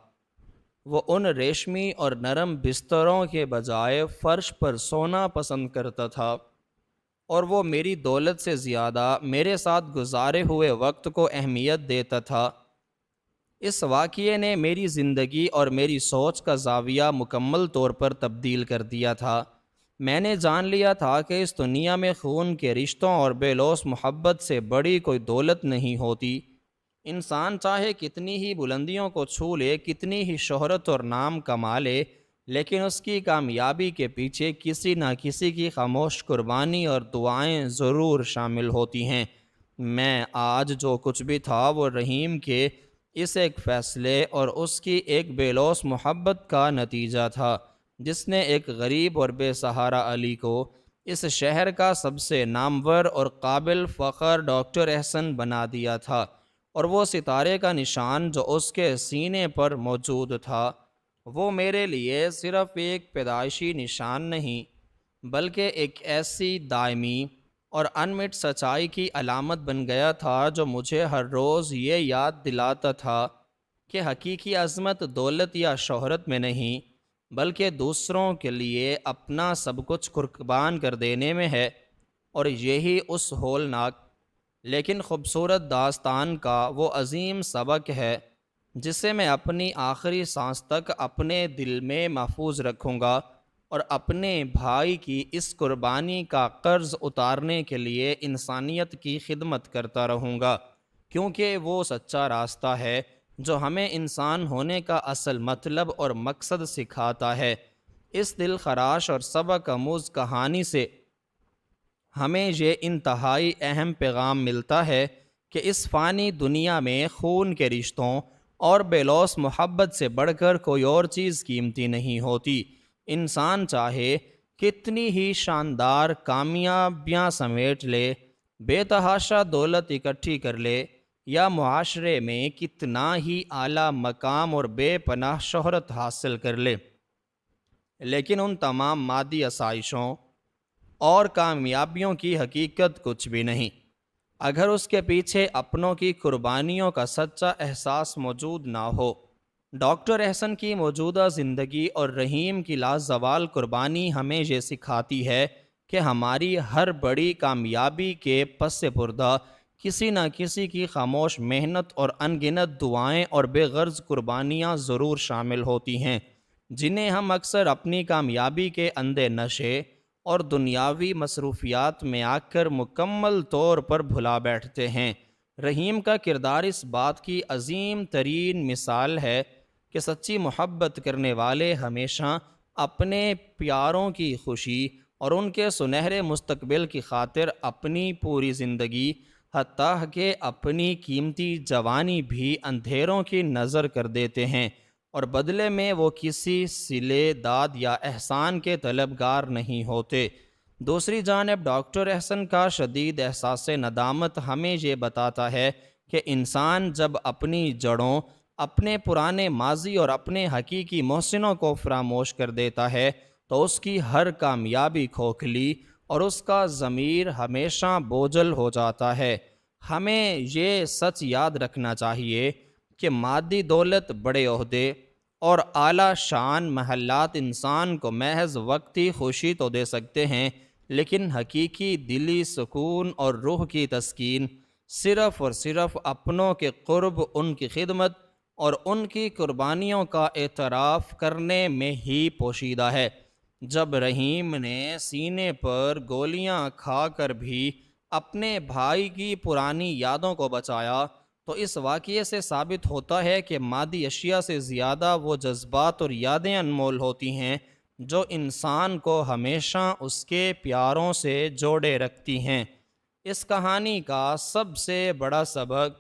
S1: وہ ان ریشمی اور نرم بستروں کے بجائے فرش پر سونا پسند کرتا تھا، اور وہ میری دولت سے زیادہ میرے ساتھ گزارے ہوئے وقت کو اہمیت دیتا تھا۔ اس واقعے نے میری زندگی اور میری سوچ کا زاویہ مکمل طور پر تبدیل کر دیا تھا۔ میں نے جان لیا تھا کہ اس دنیا میں خون کے رشتوں اور بے لوث محبت سے بڑی کوئی دولت نہیں ہوتی۔ انسان چاہے کتنی ہی بلندیوں کو چھو لے، کتنی ہی شہرت اور نام کما لے، لیکن اس کی کامیابی کے پیچھے کسی نہ کسی کی خاموش قربانی اور دعائیں ضرور شامل ہوتی ہیں۔ میں آج جو کچھ بھی تھا وہ رحیم کے اس ایک فیصلے اور اس کی ایک بے لوث محبت کا نتیجہ تھا، جس نے ایک غریب اور بے سہارا علی کو اس شہر کا سب سے نامور اور قابل فخر ڈاکٹر احسن بنا دیا تھا، اور وہ ستارے کا نشان جو اس کے سینے پر موجود تھا، وہ میرے لیے صرف ایک پیدائشی نشان نہیں، بلکہ ایک ایسی دائمی اور انمٹ سچائی کی علامت بن گیا تھا جو مجھے ہر روز یہ یاد دلاتا تھا کہ حقیقی عظمت دولت یا شہرت میں نہیں، بلکہ دوسروں کے لیے اپنا سب کچھ قربان کر دینے میں ہے۔ اور یہی اس ہولناک لیکن خوبصورت داستان کا وہ عظیم سبق ہے جسے میں اپنی آخری سانس تک اپنے دل میں محفوظ رکھوں گا، اور اپنے بھائی کی اس قربانی کا قرض اتارنے کے لیے انسانیت کی خدمت کرتا رہوں گا، کیونکہ وہ سچا راستہ ہے جو ہمیں انسان ہونے کا اصل مطلب اور مقصد سکھاتا ہے۔ اس دل خراش اور سبق آموز کہانی سے ہمیں یہ انتہائی اہم پیغام ملتا ہے کہ اس فانی دنیا میں خون کے رشتوں اور بے لوث محبت سے بڑھ کر کوئی اور چیز قیمتی نہیں ہوتی۔ انسان چاہے کتنی ہی شاندار کامیابیاں سمیٹ لے، بے تحاشا دولت اکٹھی کر لے، یا معاشرے میں کتنا ہی اعلیٰ مقام اور بے پناہ شہرت حاصل کر لے، لیکن ان تمام مادی آسائشوں اور کامیابیوں کی حقیقت کچھ بھی نہیں اگر اس کے پیچھے اپنوں کی قربانیوں کا سچا احساس موجود نہ ہو۔ ڈاکٹر احسن کی موجودہ زندگی اور رحیم کی لازوال قربانی ہمیں یہ سکھاتی ہے کہ ہماری ہر بڑی کامیابی کے پس پردہ کسی نہ کسی کی خاموش محنت اور انگنت دعائیں اور بے غرض قربانیاں ضرور شامل ہوتی ہیں، جنہیں ہم اکثر اپنی کامیابی کے اندھے نشے اور دنیاوی مصروفیات میں آ کر مکمل طور پر بھلا بیٹھتے ہیں۔ رحیم کا کردار اس بات کی عظیم ترین مثال ہے کہ سچی محبت کرنے والے ہمیشہ اپنے پیاروں کی خوشی اور ان کے سنہرے مستقبل کی خاطر اپنی پوری زندگی، حتیٰ کہ اپنی قیمتی جوانی بھی اندھیروں کی نظر کر دیتے ہیں، اور بدلے میں وہ کسی صلے داد یا احسان کے طلبگار نہیں ہوتے۔ دوسری جانب ڈاکٹر احسن کا شدید احساس ندامت ہمیں یہ بتاتا ہے کہ انسان جب اپنی جڑوں، اپنے پرانے ماضی اور اپنے حقیقی محسنوں کو فراموش کر دیتا ہے تو اس کی ہر کامیابی کھوکھلی اور اس کا ضمیر ہمیشہ بوجھل ہو جاتا ہے۔ ہمیں یہ سچ یاد رکھنا چاہیے کہ مادی دولت، بڑے عہدے اور اعلیٰ شان محلات انسان کو محض وقتی خوشی تو دے سکتے ہیں، لیکن حقیقی دلی سکون اور روح کی تسکین صرف اور صرف اپنوں کے قرب، ان کی خدمت اور ان کی قربانیوں کا اعتراف کرنے میں ہی پوشیدہ ہے۔ جب رحیم نے سینے پر گولیاں کھا کر بھی اپنے بھائی کی پرانی یادوں کو بچایا تو اس واقعے سے ثابت ہوتا ہے کہ مادی اشیاء سے زیادہ وہ جذبات اور یادیں انمول ہوتی ہیں جو انسان کو ہمیشہ اس کے پیاروں سے جوڑے رکھتی ہیں۔ اس کہانی کا سب سے بڑا سبق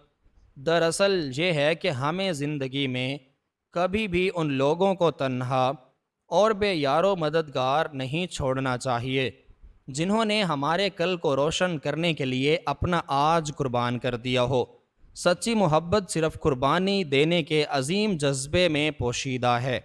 S1: دراصل یہ ہے کہ ہمیں زندگی میں کبھی بھی ان لوگوں کو تنہا اور بے یار و مددگار نہیں چھوڑنا چاہیے جنہوں نے ہمارے کل کو روشن کرنے کے لیے اپنا آج قربان کر دیا ہو۔ سچی محبت صرف قربانی دینے کے عظیم جذبے میں پوشیدہ ہے۔